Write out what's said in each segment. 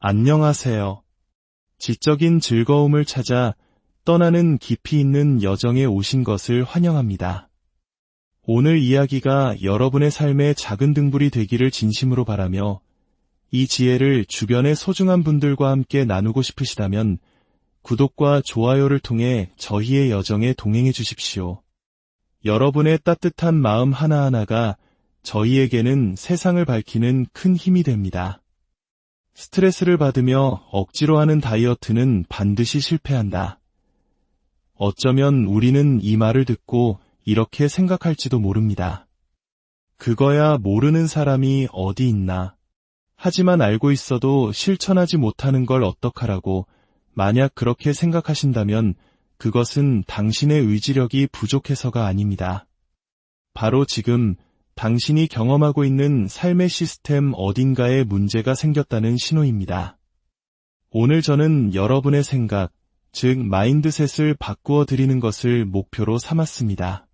안녕하세요. 지적인 즐거움을 찾아 떠나는 깊이 있는 여정에 오신 것을 환영합니다. 오늘 이야기가 여러분의 삶의 작은 등불이 되기를 진심으로 바라며 이 지혜를 주변의 소중한 분들과 함께 나누고 싶으시다면 구독과 좋아요를 통해 저희의 여정에 동행해 주십시오. 여러분의 따뜻한 마음 하나하나가 저희에게는 세상을 밝히는 큰 힘이 됩니다. 스트레스를 받으며 억지로 하는 다이어트는 반드시 실패한다. 어쩌면 우리는 이 말을 듣고 이렇게 생각할지도 모릅니다. 그거야 모르는 사람이 어디 있나. 하지만 알고 있어도 실천하지 못하는 걸 어떡하라고. 만약 그렇게 생각하신다면 그것은 당신의 의지력이 부족해서가 아닙니다. 바로 지금 당신이 경험하고 있는 삶의 시스템 어딘가에 문제가 생겼다는 신호입니다. 오늘 저는 여러분의 생각, 즉 마인드셋을 바꾸어 드리는 것을 목표로 삼았습니다.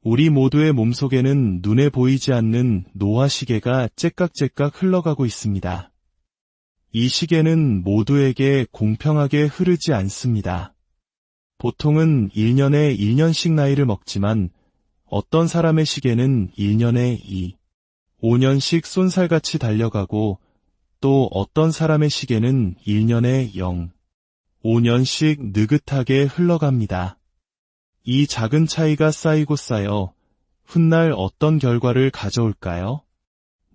우리 모두의 몸속에는 눈에 보이지 않는 노화 시계가 째깍째깍 흘러가고 있습니다. 이 시계는 모두에게 공평하게 흐르지 않습니다. 보통은 1년에 1년씩 나이를 먹지만 어떤 사람의 시계는 1년에 5년씩 쏜살같이 달려가고 또 어떤 사람의 시계는 1년에 5년씩 느긋하게 흘러갑니다. 이 작은 차이가 쌓이고 쌓여 훗날 어떤 결과를 가져올까요?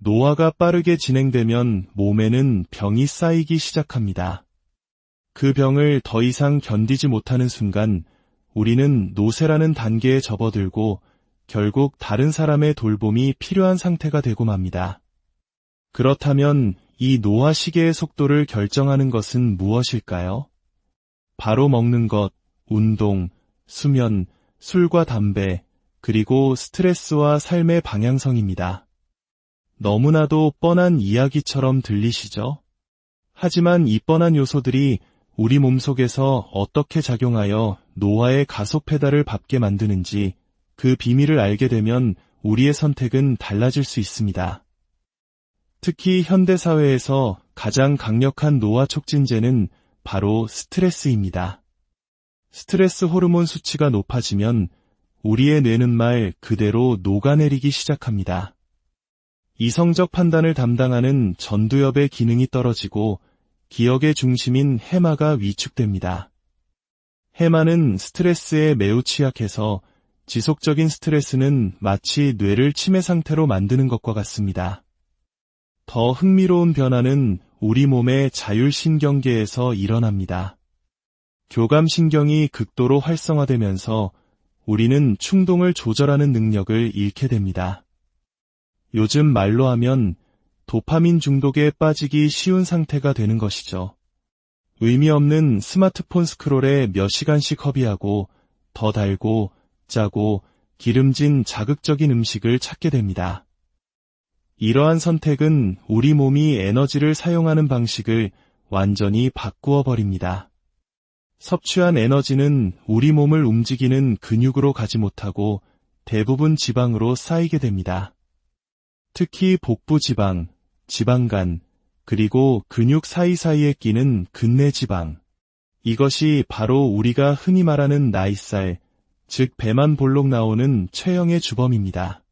노화가 빠르게 진행되면 몸에는 병이 쌓이기 시작합니다. 그 병을 더 이상 견디지 못하는 순간 우리는 노쇠라는 단계에 접어들고 결국 다른 사람의 돌봄이 필요한 상태가 되고 맙니다. 그렇다면 이 노화 시계의 속도를 결정하는 것은 무엇일까요? 바로 먹는 것, 운동, 수면, 술과 담배, 그리고 스트레스와 삶의 방향성입니다. 너무나도 뻔한 이야기처럼 들리시죠? 하지만 이 뻔한 요소들이 우리 몸속에서 어떻게 작용하여 노화의 가속 페달을 밟게 만드는지 그 비밀을 알게 되면 우리의 선택은 달라질 수 있습니다. 특히 현대사회에서 가장 강력한 노화 촉진제는 바로 스트레스입니다. 스트레스 호르몬 수치가 높아지면 우리의 뇌는 말 그대로 녹아내리기 시작합니다. 이성적 판단을 담당하는 전두엽의 기능이 떨어지고 기억의 중심인 해마가 위축됩니다. 해마는 스트레스에 매우 취약해서 지속적인 스트레스는 마치 뇌를 치매 상태로 만드는 것과 같습니다. 더 흥미로운 변화는 우리 몸의 자율신경계에서 일어납니다. 교감신경이 극도로 활성화되면서 우리는 충동을 조절하는 능력을 잃게 됩니다. 요즘 말로 하면 도파민 중독에 빠지기 쉬운 상태가 되는 것이죠. 의미 없는 스마트폰 스크롤에 몇 시간씩 허비하고 더 달고 짜고 기름진 자극적인 음식을 찾게 됩니다. 이러한 선택은 우리 몸이 에너지를 사용하는 방식을 완전히 바꾸어 버립니다. 섭취한 에너지는 우리 몸을 움직이는 근육으로 가지 못하고 대부분 지방으로 쌓이게 됩니다. 특히 복부 지방, 지방간, 그리고 근육 사이사이에 끼는 근내 지방. 이것이 바로 우리가 흔히 말하는 나이살, 즉 배만 볼록 나오는 체형의 주범입니다.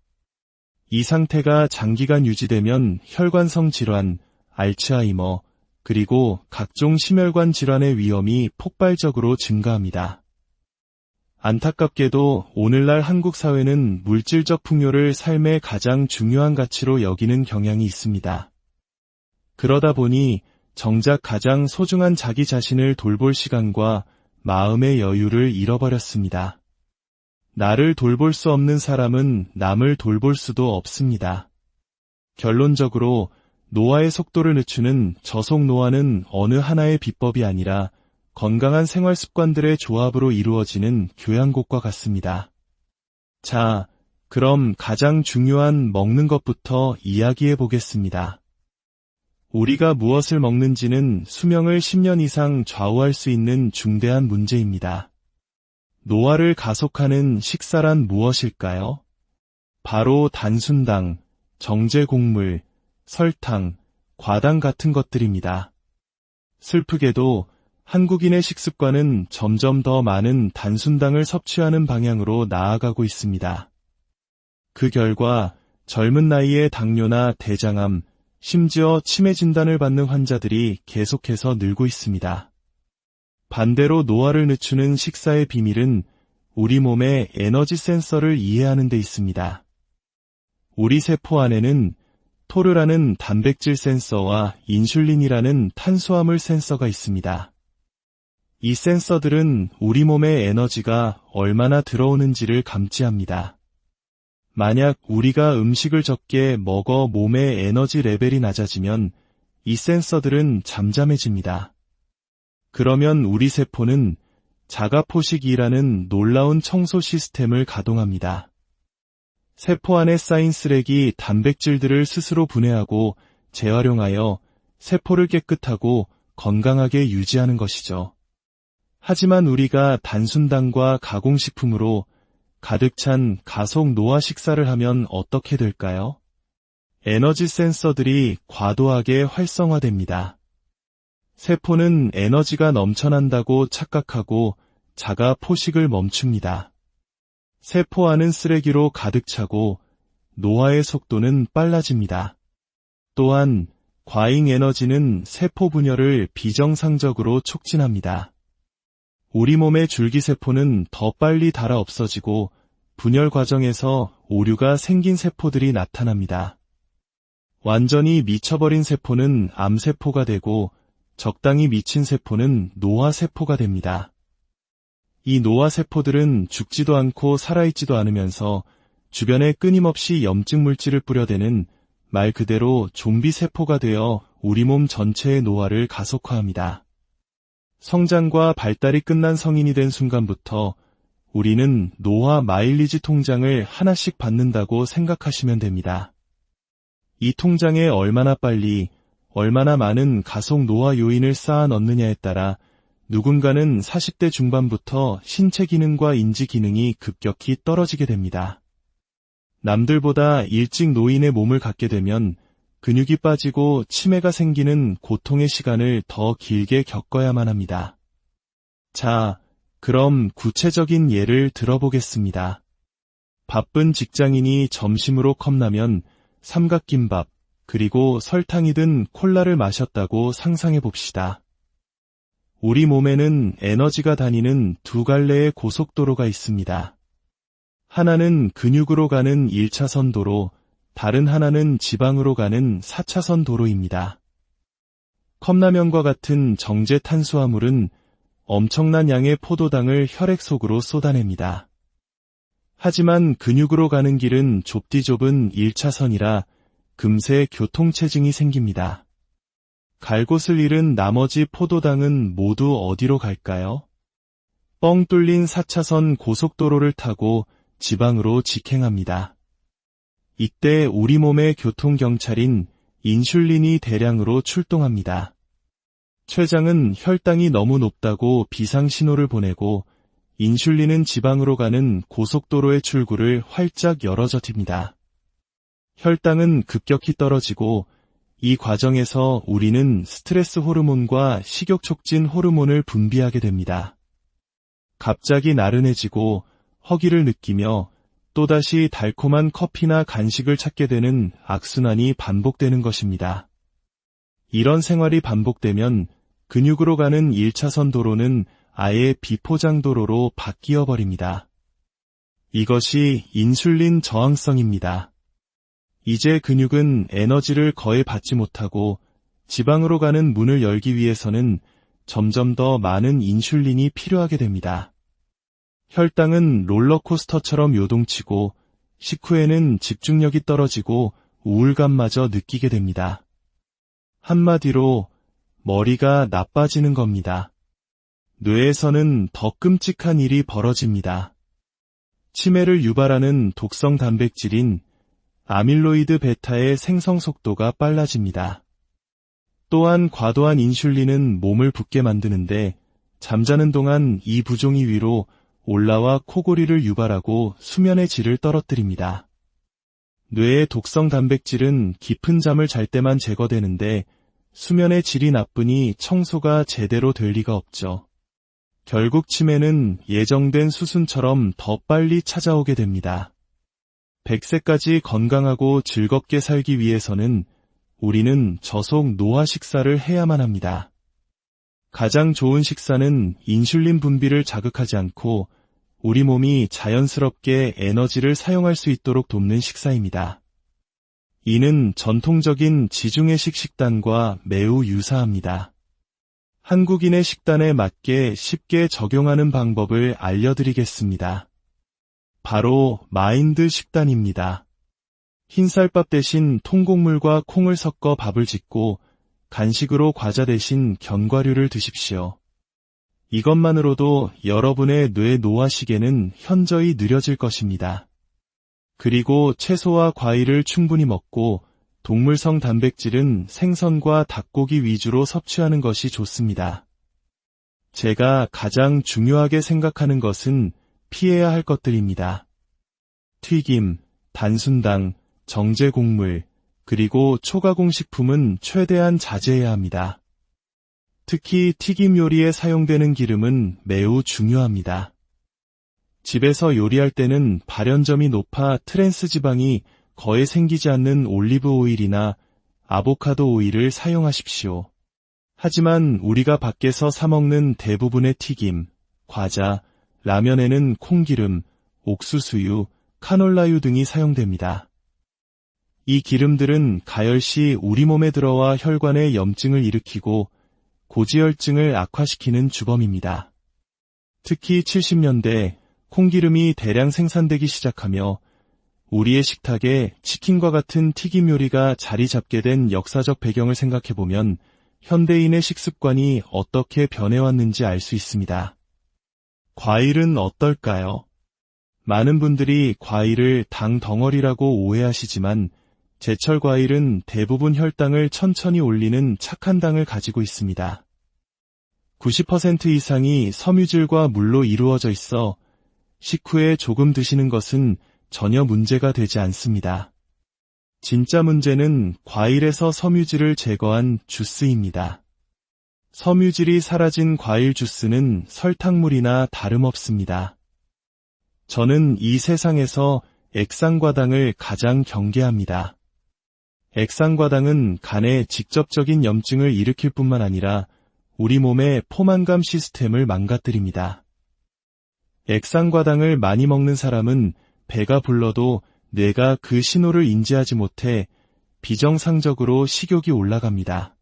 이 상태가 장기간 유지되면 혈관성 질환, 알츠하이머, 그리고 각종 심혈관 질환의 위험이 폭발적으로 증가합니다. 안타깝게도 오늘날 한국 사회는 물질적 풍요를 삶의 가장 중요한 가치로 여기는 경향이 있습니다. 그러다 보니 정작 가장 소중한 자기 자신을 돌볼 시간과 마음의 여유를 잃어버렸습니다. 나를 돌볼 수 없는 사람은 남을 돌볼 수도 없습니다. 결론적으로 노화의 속도를 늦추는 저속 노화는 어느 하나의 비법이 아니라 건강한 생활 습관들의 조합으로 이루어지는 교양곡과 같습니다. 자, 그럼 가장 중요한 먹는 것부터 이야기해 보겠습니다. 우리가 무엇을 먹는지는 수명을 10년 이상 좌우할 수 있는 중대한 문제입니다. 노화를 가속하는 식사란 무엇일까요? 바로 단순당, 정제곡물, 설탕, 과당 같은 것들입니다. 슬프게도 한국인의 식습관은 점점 더 많은 단순당을 섭취하는 방향으로 나아가고 있습니다. 그 결과 젊은 나이에 당뇨나 대장암, 심지어 치매 진단을 받는 환자들이 계속해서 늘고 있습니다. 반대로 노화를 늦추는 식사의 비밀은 우리 몸의 에너지 센서를 이해하는 데 있습니다. 우리 세포 안에는 토르라는 단백질 센서와 인슐린이라는 탄수화물 센서가 있습니다. 이 센서들은 우리 몸의 에너지가 얼마나 들어오는지를 감지합니다. 만약 우리가 음식을 적게 먹어 몸의 에너지 레벨이 낮아지면 이 센서들은 잠잠해집니다. 그러면 우리 세포는 자가포식이라는 놀라운 청소 시스템을 가동합니다. 세포 안에 쌓인 쓰레기 단백질들을 스스로 분해하고 재활용하여 세포를 깨끗하고 건강하게 유지하는 것이죠. 하지만 우리가 단순당과 가공식품으로 가득 찬 가속 노화 식사를 하면 어떻게 될까요? 에너지 센서들이 과도하게 활성화됩니다. 세포는 에너지가 넘쳐난다고 착각하고 자가 포식을 멈춥니다. 세포 안은 쓰레기로 가득 차고 노화의 속도는 빨라집니다. 또한 과잉 에너지는 세포 분열을 비정상적으로 촉진합니다. 우리 몸의 줄기세포는 더 빨리 닳아 없어지고 분열 과정에서 오류가 생긴 세포들이 나타납니다. 완전히 미쳐버린 세포는 암세포가 되고 적당히 미친 세포는 노화세포가 됩니다. 이 노화세포들은 죽지도 않고 살아있지도 않으면서 주변에 끊임없이 염증 물질을 뿌려대는 말 그대로 좀비세포가 되어 우리 몸 전체의 노화를 가속화합니다. 성장과 발달이 끝난 성인이 된 순간부터 우리는 노화 마일리지 통장을 하나씩 받는다고 생각하시면 됩니다. 이 통장에 얼마나 빨리, 얼마나 많은 가속 노화 요인을 쌓아 넣느냐에 따라 누군가는 40대 중반부터 신체 기능과 인지 기능이 급격히 떨어지게 됩니다. 남들보다 일찍 노인의 몸을 갖게 되면 근육이 빠지고 치매가 생기는 고통의 시간을 더 길게 겪어야만 합니다. 자, 그럼 구체적인 예를 들어보겠습니다. 바쁜 직장인이 점심으로 컵라면, 삼각김밥, 그리고 설탕이 든 콜라를 마셨다고 상상해 봅시다. 우리 몸에는 에너지가 다니는 두 갈래의 고속도로가 있습니다. 하나는 근육으로 가는 1차선 도로, 다른 하나는 지방으로 가는 4차선 도로입니다. 컵라면과 같은 정제 탄수화물은 엄청난 양의 포도당을 혈액 속으로 쏟아냅니다. 하지만 근육으로 가는 길은 좁디 좁은 1차선이라 금세 교통체증이 생깁니다. 갈 곳을 잃은 나머지 포도당은 모두 어디로 갈까요? 뻥 뚫린 4차선 고속도로를 타고 지방으로 직행합니다. 이때 우리 몸의 교통경찰인 인슐린이 대량으로 출동합니다. 췌장은 혈당이 너무 높다고 비상신호를 보내고 인슐린은 지방으로 가는 고속도로의 출구를 활짝 열어젖힙니다. 혈당은 급격히 떨어지고 이 과정에서 우리는 스트레스 호르몬과 식욕 촉진 호르몬을 분비하게 됩니다. 갑자기 나른해지고 허기를 느끼며 또다시 달콤한 커피나 간식을 찾게 되는 악순환이 반복되는 것입니다. 이런 생활이 반복되면 근육으로 가는 1차선 도로는 아예 비포장 도로로 바뀌어 버립니다. 이것이 인슐린 저항성입니다. 이제 근육은 에너지를 거의 받지 못하고 지방으로 가는 문을 열기 위해서는 점점 더 많은 인슐린이 필요하게 됩니다. 혈당은 롤러코스터처럼 요동치고 식후에는 집중력이 떨어지고 우울감마저 느끼게 됩니다. 한마디로 머리가 나빠지는 겁니다. 뇌에서는 더 끔찍한 일이 벌어집니다. 치매를 유발하는 독성 단백질인 아밀로이드 베타의 생성 속도가 빨라집니다. 또한 과도한 인슐린은 몸을 붓게 만드는데 잠자는 동안 이 부종이 위로 올라와 코골이를 유발하고 수면의 질을 떨어뜨립니다. 뇌의 독성 단백질은 깊은 잠을 잘 때만 제거되는데 수면의 질이 나쁘니 청소가 제대로 될 리가 없죠. 결국 치매는 예정된 수순처럼 더 빨리 찾아오게 됩니다. 100세까지 건강하고 즐겁게 살기 위해서는 우리는 저속 노화 식사를 해야만 합니다. 가장 좋은 식사는 인슐린 분비를 자극하지 않고 우리 몸이 자연스럽게 에너지를 사용할 수 있도록 돕는 식사입니다. 이는 전통적인 지중해식 식단과 매우 유사합니다. 한국인의 식단에 맞게 쉽게 적용하는 방법을 알려드리겠습니다. 바로 마인드 식단입니다. 흰쌀밥 대신 통곡물과 콩을 섞어 밥을 짓고 간식으로 과자 대신 견과류를 드십시오. 이것만으로도 여러분의 뇌 노화 시계는 현저히 느려질 것입니다. 그리고 채소와 과일을 충분히 먹고 동물성 단백질은 생선과 닭고기 위주로 섭취하는 것이 좋습니다. 제가 가장 중요하게 생각하는 것은 피해야 할 것들입니다. 튀김, 단순당, 정제 곡물, 그리고 초가공 식품은 최대한 자제해야 합니다. 특히 튀김 요리에 사용되는 기름은 매우 중요합니다. 집에서 요리할 때는 발연점이 높아 트랜스 지방이 거의 생기지 않는 올리브 오일이나 아보카도 오일을 사용하십시오. 하지만 우리가 밖에서 사 먹는 대부분의 튀김, 과자, 라면에는 콩기름, 옥수수유, 카놀라유 등이 사용됩니다. 이 기름들은 가열시 우리 몸에 들어와 혈관에 염증을 일으키고 고지혈증을 악화시키는 주범입니다. 특히 70년대 콩기름이 대량 생산되기 시작하며 우리의 식탁에 치킨과 같은 튀김 요리가 자리 잡게 된 역사적 배경을 생각해보면 현대인의 식습관이 어떻게 변해왔는지 알 수 있습니다. 과일은 어떨까요? 많은 분들이 과일을 당 덩어리라고 오해하시지만 제철 과일은 대부분 혈당을 천천히 올리는 착한 당을 가지고 있습니다. 90% 이상이 섬유질과 물로 이루어져 있어 식후에 조금 드시는 것은 전혀 문제가 되지 않습니다. 진짜 문제는 과일에서 섬유질을 제거한 주스입니다. 섬유질이 사라진 과일 주스는 설탕물이나 다름없습니다. 저는 이 세상에서 액상과당을 가장 경계합니다. 액상과당은 간에 직접적인 염증을 일으킬 뿐만 아니라 우리 몸의 포만감 시스템을 망가뜨립니다. 액상과당을 많이 먹는 사람은 배가 불러도 뇌가 그 신호를 인지하지 못해 비정상적으로 식욕이 올라갑니다.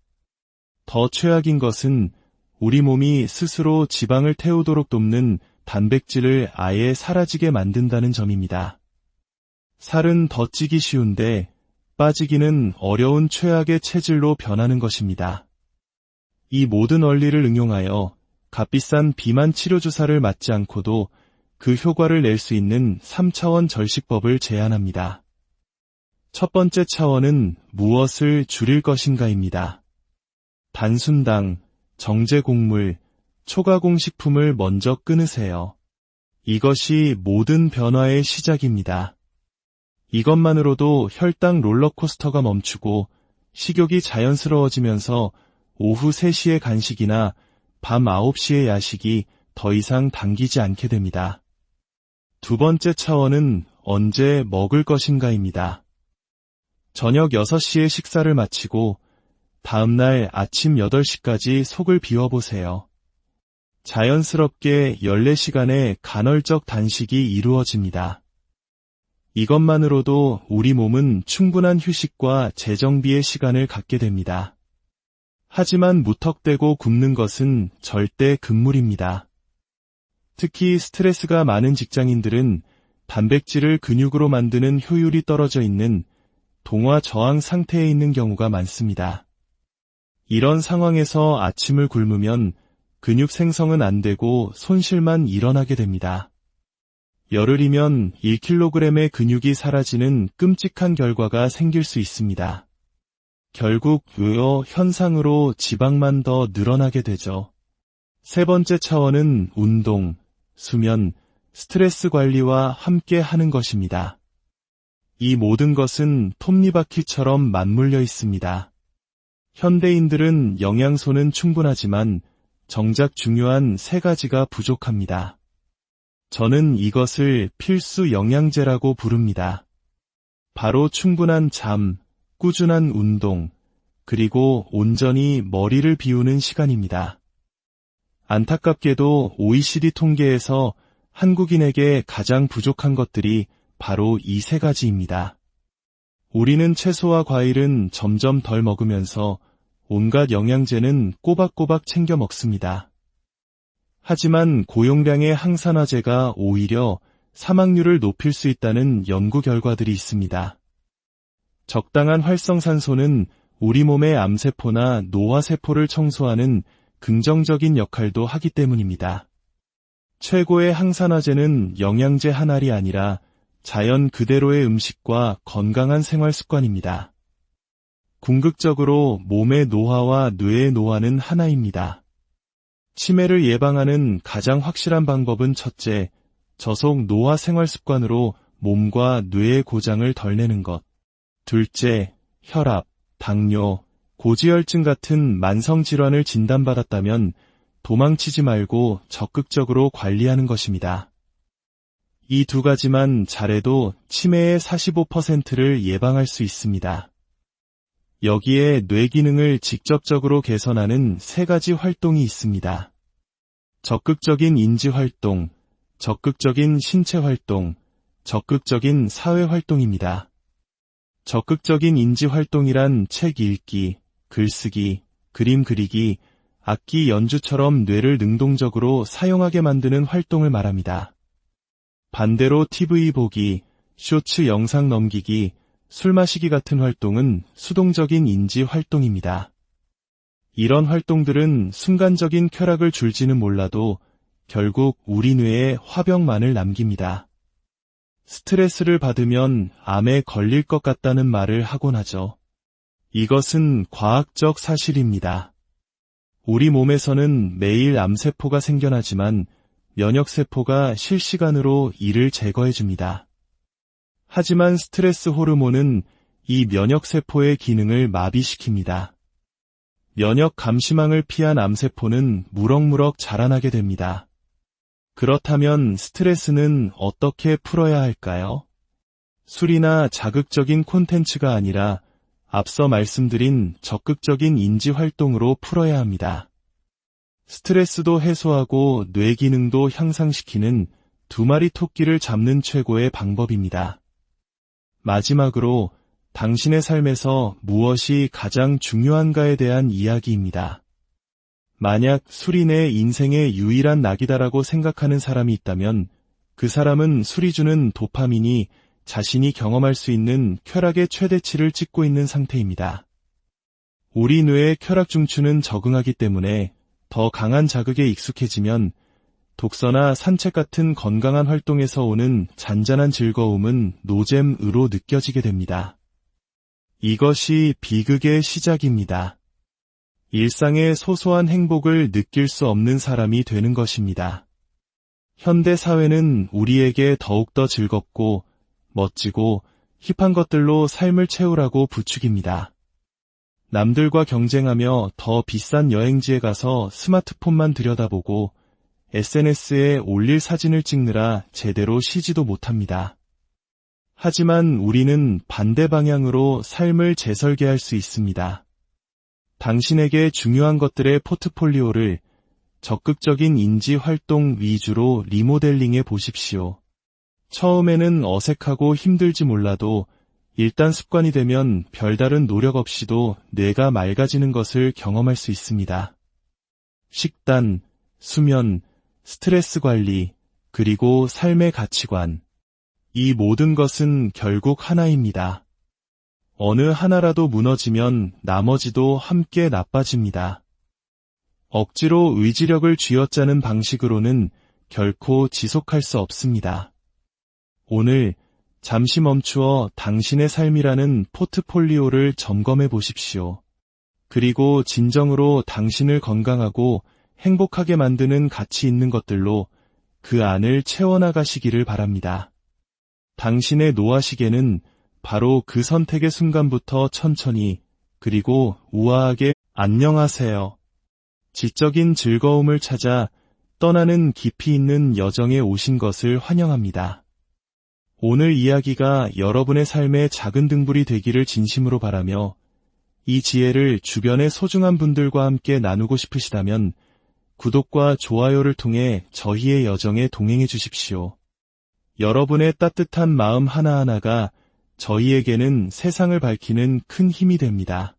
더 최악인 것은 우리 몸이 스스로 지방을 태우도록 돕는 단백질을 아예 사라지게 만든다는 점입니다. 살은 더 찌기 쉬운데 빠지기는 어려운 최악의 체질로 변하는 것입니다. 이 모든 원리를 응용하여 값비싼 비만 치료 주사를 맞지 않고도 그 효과를 낼 수 있는 3차원 절식법을 제안합니다. 첫 번째 차원은 무엇을 줄일 것인가입니다. 단순당, 정제곡물, 초가공 식품을 먼저 끊으세요. 이것이 모든 변화의 시작입니다. 이것만으로도 혈당 롤러코스터가 멈추고 식욕이 자연스러워지면서 오후 3시의 간식이나 밤 9시의 야식이 더 이상 당기지 않게 됩니다. 두 번째 차원은 언제 먹을 것인가입니다. 저녁 6시에 식사를 마치고 다음날 아침 8시까지 속을 비워보세요. 자연스럽게 14시간의 간헐적 단식이 이루어집니다. 이것만으로도 우리 몸은 충분한 휴식과 재정비의 시간을 갖게 됩니다. 하지만 무턱대고 굶는 것은 절대 금물입니다. 특히 스트레스가 많은 직장인들은 단백질을 근육으로 만드는 효율이 떨어져 있는 동화 저항 상태에 있는 경우가 많습니다. 이런 상황에서 아침을 굶으면 근육 생성은 안 되고 손실만 일어나게 됩니다. 열흘이면 1kg의 근육이 사라지는 끔찍한 결과가 생길 수 있습니다. 결국 요요 현상으로 지방만 더 늘어나게 되죠. 세 번째 차원은 운동, 수면, 스트레스 관리와 함께 하는 것입니다. 이 모든 것은 톱니바퀴처럼 맞물려 있습니다. 현대인들은 영양소는 충분하지만 정작 중요한 세 가지가 부족합니다. 저는 이것을 필수 영양제라고 부릅니다. 바로 충분한 잠, 꾸준한 운동, 그리고 온전히 머리를 비우는 시간입니다. 안타깝게도 OECD 통계에서 한국인에게 가장 부족한 것들이 바로 이 세 가지입니다. 우리는 채소와 과일은 점점 덜 먹으면서 온갖 영양제는 꼬박꼬박 챙겨 먹습니다. 하지만 고용량의 항산화제가 오히려 사망률을 높일 수 있다는 연구 결과들이 있습니다. 적당한 활성산소는 우리 몸의 암세포나 노화세포를 청소하는 긍정적인 역할도 하기 때문입니다. 최고의 항산화제는 영양제 한 알이 아니라 자연 그대로의 음식과 건강한 생활 습관입니다. 궁극적으로 몸의 노화와 뇌의 노화는 하나입니다. 치매를 예방하는 가장 확실한 방법은 첫째, 저속 노화 생활 습관으로 몸과 뇌의 고장을 덜 내는 것. 둘째, 혈압, 당뇨, 고지혈증 같은 만성질환을 진단받았다면 도망치지 말고 적극적으로 관리하는 것입니다. 이 두 가지만 잘해도 치매의 45%를 예방할 수 있습니다. 여기에 뇌 기능을 직접적으로 개선하는 세 가지 활동이 있습니다. 적극적인 인지활동, 적극적인 신체활동, 적극적인 사회활동입니다. 적극적인 인지활동이란 책 읽기, 글쓰기, 그림 그리기, 악기 연주처럼 뇌를 능동적으로 사용하게 만드는 활동을 말합니다. 반대로 TV 보기, 쇼츠 영상 넘기기, 술 마시기 같은 활동은 수동적인 인지 활동입니다. 이런 활동들은 순간적인 쾌락을 줄지는 몰라도 결국 우리 뇌에 화병만을 남깁니다. 스트레스를 받으면 암에 걸릴 것 같다는 말을 하곤 하죠. 이것은 과학적 사실입니다. 우리 몸에서는 매일 암세포가 생겨나지만 면역세포가 실시간으로 이를 제거해줍니다. 하지만 스트레스 호르몬은 이 면역세포의 기능을 마비시킵니다. 면역 감시망을 피한 암세포는 무럭무럭 자라나게 됩니다. 그렇다면 스트레스는 어떻게 풀어야 할까요? 술이나 자극적인 콘텐츠가 아니라 앞서 말씀드린 적극적인 인지활동으로 풀어야 합니다. 스트레스도 해소하고 뇌 기능도 향상시키는 두 마리 토끼를 잡는 최고의 방법입니다. 마지막으로 당신의 삶에서 무엇이 가장 중요한가에 대한 이야기입니다. 만약 술이 내 인생의 유일한 낙이다라고 생각하는 사람이 있다면 그 사람은 술이 주는 도파민이 자신이 경험할 수 있는 쾌락의 최대치를 찍고 있는 상태입니다. 우리 뇌의 쾌락 중추는 적응하기 때문에 더 강한 자극에 익숙해지면 독서나 산책 같은 건강한 활동에서 오는 잔잔한 즐거움은 노잼으로 느껴지게 됩니다. 이것이 비극의 시작입니다. 일상의 소소한 행복을 느낄 수 없는 사람이 되는 것입니다. 현대 사회는 우리에게 더욱더 즐겁고 멋지고 힙한 것들로 삶을 채우라고 부추깁니다. 남들과 경쟁하며 더 비싼 여행지에 가서 스마트폰만 들여다보고 SNS에 올릴 사진을 찍느라 제대로 쉬지도 못합니다. 하지만 우리는 반대 방향으로 삶을 재설계할 수 있습니다. 당신에게 중요한 것들의 포트폴리오를 적극적인 인지 활동 위주로 리모델링해 보십시오. 처음에는 어색하고 힘들지 몰라도 일단 습관이 되면 별다른 노력 없이도 뇌가 맑아지는 것을 경험할 수 있습니다. 식단, 수면, 스트레스 관리, 그리고 삶의 가치관. 이 모든 것은 결국 하나입니다. 어느 하나라도 무너지면 나머지도 함께 나빠집니다. 억지로 의지력을 쥐어짜는 방식으로는 결코 지속할 수 없습니다. 오늘 잠시 멈추어 당신의 삶이라는 포트폴리오를 점검해 보십시오. 그리고 진정으로 당신을 건강하고 행복하게 만드는 가치 있는 것들로 그 안을 채워나가시기를 바랍니다. 당신의 노화 시계는 바로 그 선택의 순간부터 천천히 그리고 우아하게 안녕하세요. 지적인 즐거움을 찾아 떠나는 깊이 있는 여정에 오신 것을 환영합니다. 오늘 이야기가 여러분의 삶의 작은 등불이 되기를 진심으로 바라며 이 지혜를 주변의 소중한 분들과 함께 나누고 싶으시다면 구독과 좋아요를 통해 저희의 여정에 동행해 주십시오. 여러분의 따뜻한 마음 하나하나가 저희에게는 세상을 밝히는 큰 힘이 됩니다.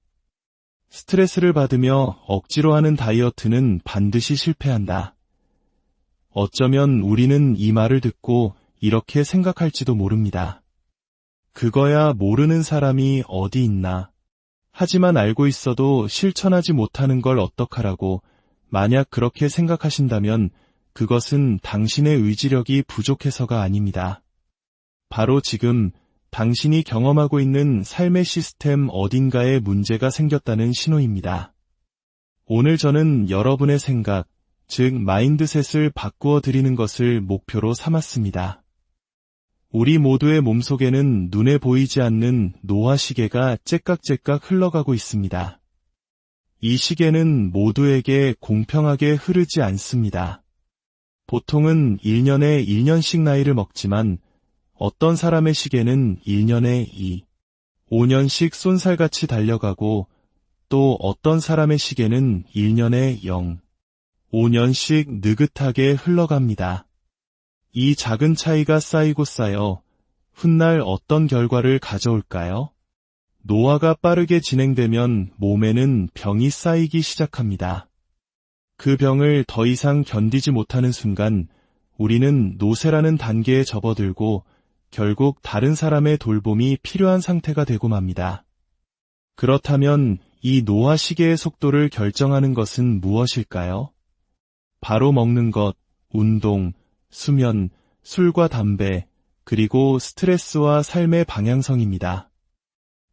스트레스를 받으며 억지로 하는 다이어트는 반드시 실패한다. 어쩌면 우리는 이 말을 듣고 이렇게 생각할지도 모릅니다. 그거야 모르는 사람이 어디 있나. 하지만 알고 있어도 실천하지 못하는 걸 어떡하라고. 만약 그렇게 생각하신다면 그것은 당신의 의지력이 부족해서가 아닙니다. 바로 지금 당신이 경험하고 있는 삶의 시스템 어딘가에 문제가 생겼다는 신호입니다. 오늘 저는 여러분의 생각, 즉 마인드셋을 바꾸어 드리는 것을 목표로 삼았습니다. 우리 모두의 몸속에는 눈에 보이지 않는 노화 시계가 째깍째깍 흘러가고 있습니다. 이 시계는 모두에게 공평하게 흐르지 않습니다. 보통은 1년에 1년씩 나이를 먹지만 어떤 사람의 시계는 1년에 2, 5년씩 쏜살같이 달려가고 또 어떤 사람의 시계는 1년에 0, 5년씩 느긋하게 흘러갑니다. 이 작은 차이가 쌓이고 쌓여 훗날 어떤 결과를 가져올까요? 노화가 빠르게 진행되면 몸에는 병이 쌓이기 시작합니다. 그 병을 더 이상 견디지 못하는 순간 우리는 노쇠라는 단계에 접어들고 결국 다른 사람의 돌봄이 필요한 상태가 되고 맙니다. 그렇다면 이 노화 시계의 속도를 결정하는 것은 무엇일까요? 바로 먹는 것, 운동, 수면, 술과 담배, 그리고 스트레스와 삶의 방향성입니다.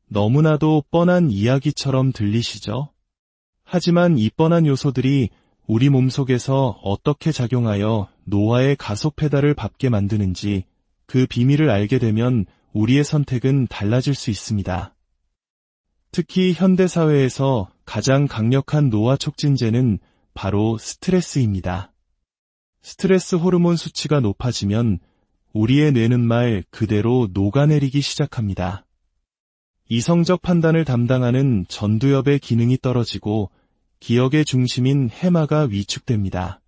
너무나도 뻔한 이야기처럼 들리시죠? 하지만 이 뻔한 요소들이 우리 몸속에서 어떻게 작용하여 노화의 가속 페달을 밟게 만드는지 그 비밀을 알게 되면 우리의 선택은 달라질 수 있습니다. 특히 현대사회에서 가장 강력한 노화 촉진제는 바로 스트레스입니다. 스트레스 호르몬 수치가 높아지면 우리의 뇌는 말 그대로 녹아내리기 시작합니다. 이성적 판단을 담당하는 전두엽의 기능이 떨어지고 기억의 중심인 해마가 위축됩니다.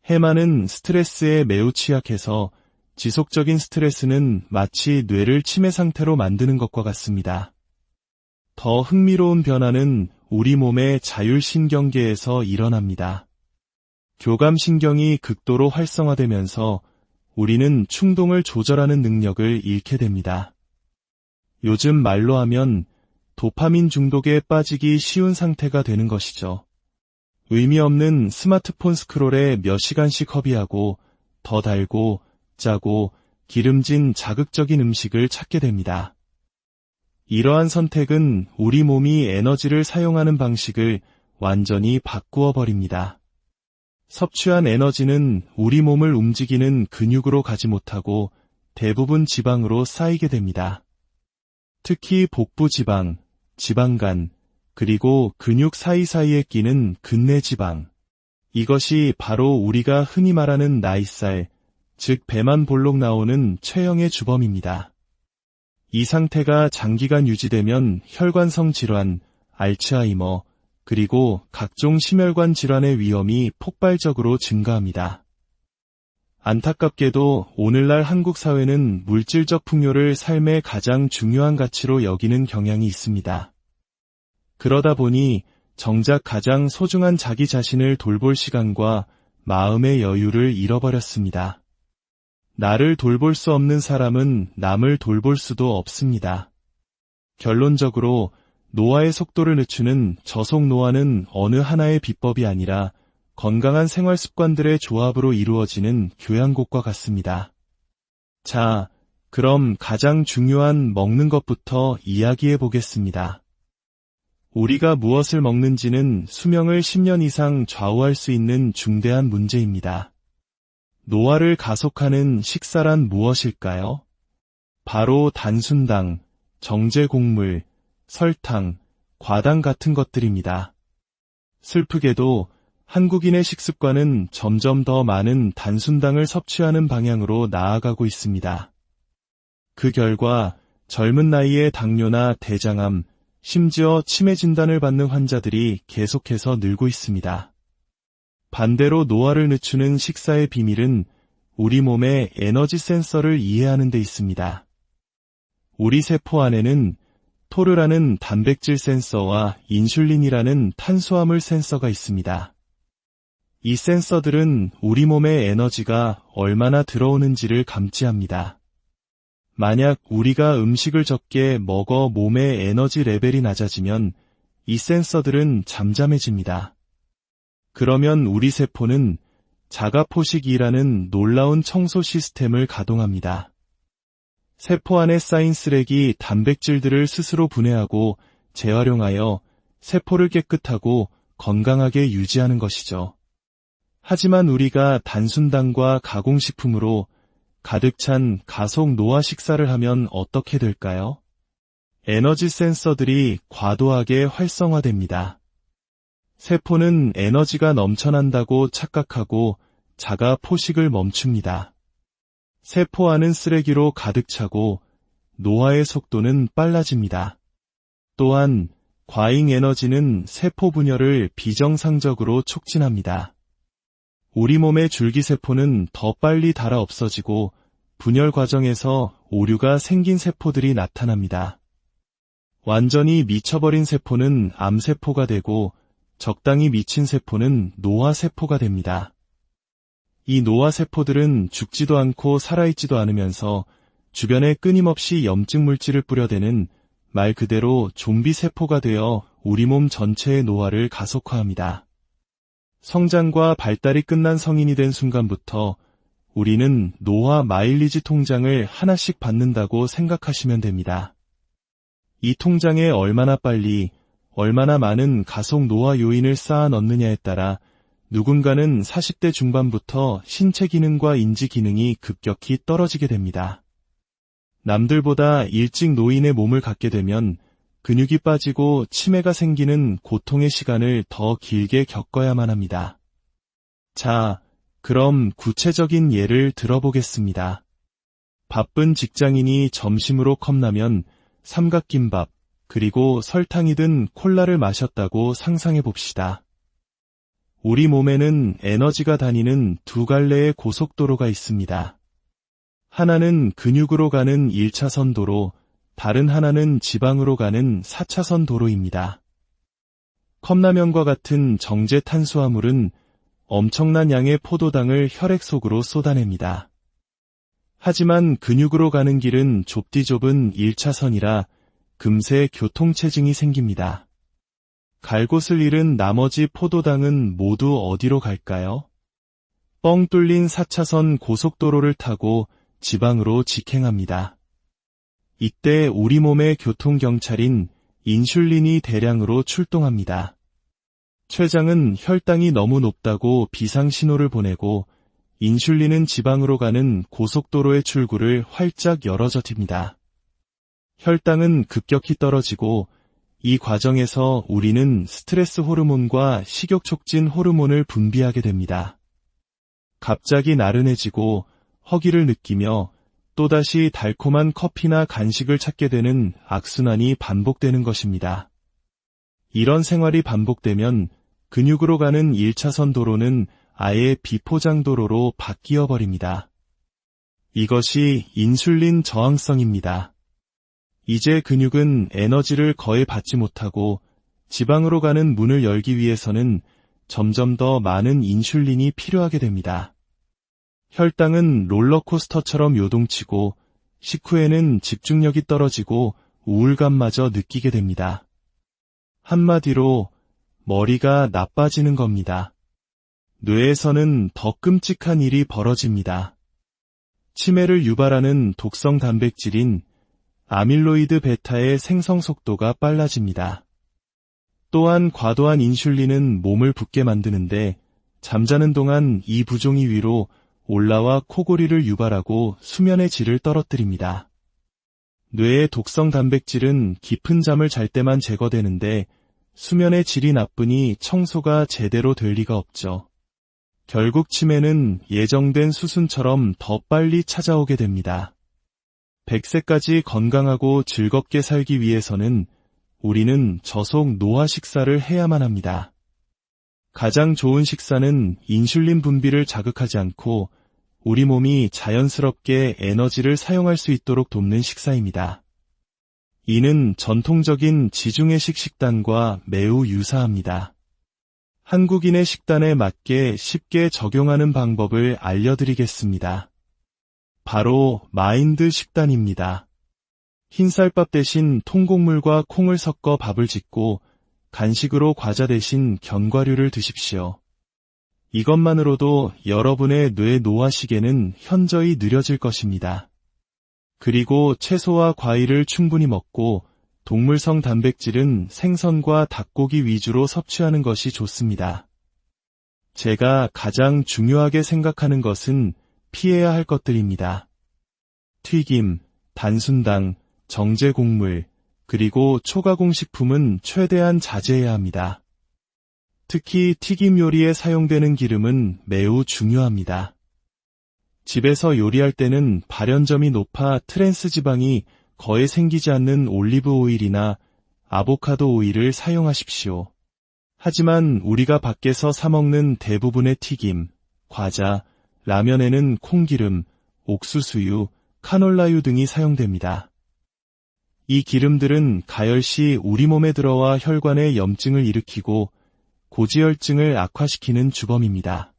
해마는 스트레스에 매우 취약해서 지속적인 스트레스는 마치 뇌를 치매 상태로 만드는 것과 같습니다. 더 흥미로운 변화는 우리 몸의 자율신경계에서 일어납니다. 교감신경이 극도로 활성화되면서 우리는 충동을 조절하는 능력을 잃게 됩니다. 요즘 말로 하면 도파민 중독에 빠지기 쉬운 상태가 되는 것이죠. 의미 없는 스마트폰 스크롤에 몇 시간씩 허비하고 더 달고 짜고 기름진 자극적인 음식을 찾게 됩니다. 이러한 선택은 우리 몸이 에너지를 사용하는 방식을 완전히 바꾸어 버립니다. 섭취한 에너지는 우리 몸을 움직이는 근육으로 가지 못하고 대부분 지방으로 쌓이게 됩니다. 특히 복부 지방, 지방간, 그리고 근육 사이사이에 끼는 근내지방. 이것이 바로 우리가 흔히 말하는 나이살, 즉 배만 볼록 나오는 최형의 주범입니다. 이 상태가 장기간 유지되면 혈관성 질환, 알츠하이머, 그리고 각종 심혈관 질환의 위험이 폭발적으로 증가합니다. 안타깝게도 오늘날 한국 사회는 물질적 풍요를 삶의 가장 중요한 가치로 여기는 경향이 있습니다. 그러다 보니 정작 가장 소중한 자기 자신을 돌볼 시간과 마음의 여유를 잃어버렸습니다. 나를 돌볼 수 없는 사람은 남을 돌볼 수도 없습니다. 결론적으로 노화의 속도를 늦추는 저속 노화는 어느 하나의 비법이 아니라 건강한 생활 습관들의 조합으로 이루어지는 교양곡과 같습니다. 자, 그럼 가장 중요한 먹는 것부터 이야기해 보겠습니다. 우리가 무엇을 먹는지는 수명을 10년 이상 좌우할 수 있는 중대한 문제입니다. 노화를 가속하는 식사란 무엇일까요? 바로 단순당, 정제 곡물, 설탕, 과당 같은 것들입니다. 슬프게도 한국인의 식습관은 점점 더 많은 단순당을 섭취하는 방향으로 나아가고 있습니다. 그 결과 젊은 나이에 당뇨나 대장암, 심지어 치매 진단을 받는 환자들이 계속해서 늘고 있습니다. 반대로 노화를 늦추는 식사의 비밀은 우리 몸의 에너지 센서를 이해하는 데 있습니다. 우리 세포 안에는 토르라는 단백질 센서와 인슐린이라는 탄수화물 센서가 있습니다. 이 센서들은 우리 몸의 에너지가 얼마나 들어오는지를 감지합니다. 만약 우리가 음식을 적게 먹어 몸의 에너지 레벨이 낮아지면 이 센서들은 잠잠해집니다. 그러면 우리 세포는 자가포식이라는 놀라운 청소 시스템을 가동합니다. 세포 안에 쌓인 쓰레기 단백질들을 스스로 분해하고 재활용하여 세포를 깨끗하고 건강하게 유지하는 것이죠. 하지만 우리가 단순당과 가공식품으로 가득 찬 가속 노화 식사를 하면 어떻게 될까요? 에너지 센서들이 과도하게 활성화됩니다. 세포는 에너지가 넘쳐난다고 착각하고 자가 포식을 멈춥니다. 세포 안은 쓰레기로 가득 차고 노화의 속도는 빨라집니다. 또한 과잉 에너지는 세포 분열을 비정상적으로 촉진합니다. 우리 몸의 줄기세포는 더 빨리 닳아 없어지고 분열 과정에서 오류가 생긴 세포들이 나타납니다. 완전히 미쳐버린 세포는 암세포가 되고 적당히 미친 세포는 노화세포가 됩니다. 이 노화세포들은 죽지도 않고 살아있지도 않으면서 주변에 끊임없이 염증 물질을 뿌려대는 말 그대로 좀비 세포가 되어 우리 몸 전체의 노화를 가속화합니다. 성장과 발달이 끝난 성인이 된 순간부터 우리는 노화 마일리지 통장을 하나씩 받는다고 생각하시면 됩니다. 이 통장에 얼마나 빨리, 얼마나 많은 가속 노화 요인을 쌓아 넣느냐에 따라 누군가는 40대 중반부터 신체 기능과 인지 기능이 급격히 떨어지게 됩니다. 남들보다 일찍 노인의 몸을 갖게 되면 근육이 빠지고 치매가 생기는 고통의 시간을 더 길게 겪어야만 합니다. 자, 그럼 구체적인 예를 들어보겠습니다. 바쁜 직장인이 점심으로 컵라면, 삼각김밥, 그리고 설탕이 든 콜라를 마셨다고 상상해 봅시다. 우리 몸에는 에너지가 다니는 두 갈래의 고속도로가 있습니다. 하나는 근육으로 가는 1차선 도로, 다른 하나는 지방으로 가는 4차선 도로입니다. 컵라면과 같은 정제 탄수화물은 엄청난 양의 포도당을 혈액 속으로 쏟아냅니다. 하지만 근육으로 가는 길은 좁디 좁은 1차선이라 금세 교통체증이 생깁니다. 갈 곳을 잃은 나머지 포도당은 모두 어디로 갈까요? 뻥 뚫린 4차선 고속도로를 타고 지방으로 직행합니다. 이때 우리 몸의 교통경찰인 인슐린이 대량으로 출동합니다. 췌장은 혈당이 너무 높다고 비상신호를 보내고 인슐린은 지방으로 가는 고속도로의 출구를 활짝 열어젖힙니다. 혈당은 급격히 떨어지고 이 과정에서 우리는 스트레스 호르몬과 식욕 촉진 호르몬을 분비하게 됩니다. 갑자기 나른해지고 허기를 느끼며 또다시 달콤한 커피나 간식을 찾게 되는 악순환이 반복되는 것입니다. 이런 생활이 반복되면 근육으로 가는 1차선 도로는 아예 비포장 도로로 바뀌어 버립니다. 이것이 인슐린 저항성입니다. 이제 근육은 에너지를 거의 받지 못하고 지방으로 가는 문을 열기 위해서는 점점 더 많은 인슐린이 필요하게 됩니다. 혈당은 롤러코스터처럼 요동치고 식후에는 집중력이 떨어지고 우울감마저 느끼게 됩니다. 한마디로 머리가 나빠지는 겁니다. 뇌에서는 더 끔찍한 일이 벌어집니다. 치매를 유발하는 독성 단백질인 아밀로이드 베타의 생성 속도가 빨라집니다. 또한 과도한 인슐린은 몸을 붓게 만드는데 잠자는 동안 이 부종이 위로 올라와 코골이를 유발하고 수면의 질을 떨어뜨립니다. 뇌의 독성 단백질은 깊은 잠을 잘 때만 제거되는데 수면의 질이 나쁘니 청소가 제대로 될 리가 없죠. 결국 치매는 예정된 수순처럼 더 빨리 찾아오게 됩니다. 100세까지 건강하고 즐겁게 살기 위해서는 우리는 저속 노화 식사를 해야만 합니다. 가장 좋은 식사는 인슐린 분비를 자극하지 않고 우리 몸이 자연스럽게 에너지를 사용할 수 있도록 돕는 식사입니다. 이는 전통적인 지중해식 식단과 매우 유사합니다. 한국인의 식단에 맞게 쉽게 적용하는 방법을 알려드리겠습니다. 바로 마인드 식단입니다. 흰쌀밥 대신 통곡물과 콩을 섞어 밥을 짓고 간식으로 과자 대신 견과류를 드십시오. 이것만으로도 여러분의 뇌 노화 시계는 현저히 느려질 것입니다. 그리고 채소와 과일을 충분히 먹고 동물성 단백질은 생선과 닭고기 위주로 섭취하는 것이 좋습니다. 제가 가장 중요하게 생각하는 것은 피해야 할 것들입니다. 튀김, 단순당, 정제 곡물, 그리고 초가공 식품은 최대한 자제해야 합니다. 특히 튀김 요리에 사용되는 기름은 매우 중요합니다. 집에서 요리할 때는 발연점이 높아 트랜스 지방이 거의 생기지 않는 올리브 오일이나 아보카도 오일을 사용하십시오. 하지만 우리가 밖에서 사 먹는 대부분의 튀김, 과자, 라면에는 콩기름, 옥수수유, 카놀라유 등이 사용됩니다. 이 기름들은 가열 시 우리 몸에 들어와 혈관에 염증을 일으키고 고지혈증을 악화시키는 주범입니다.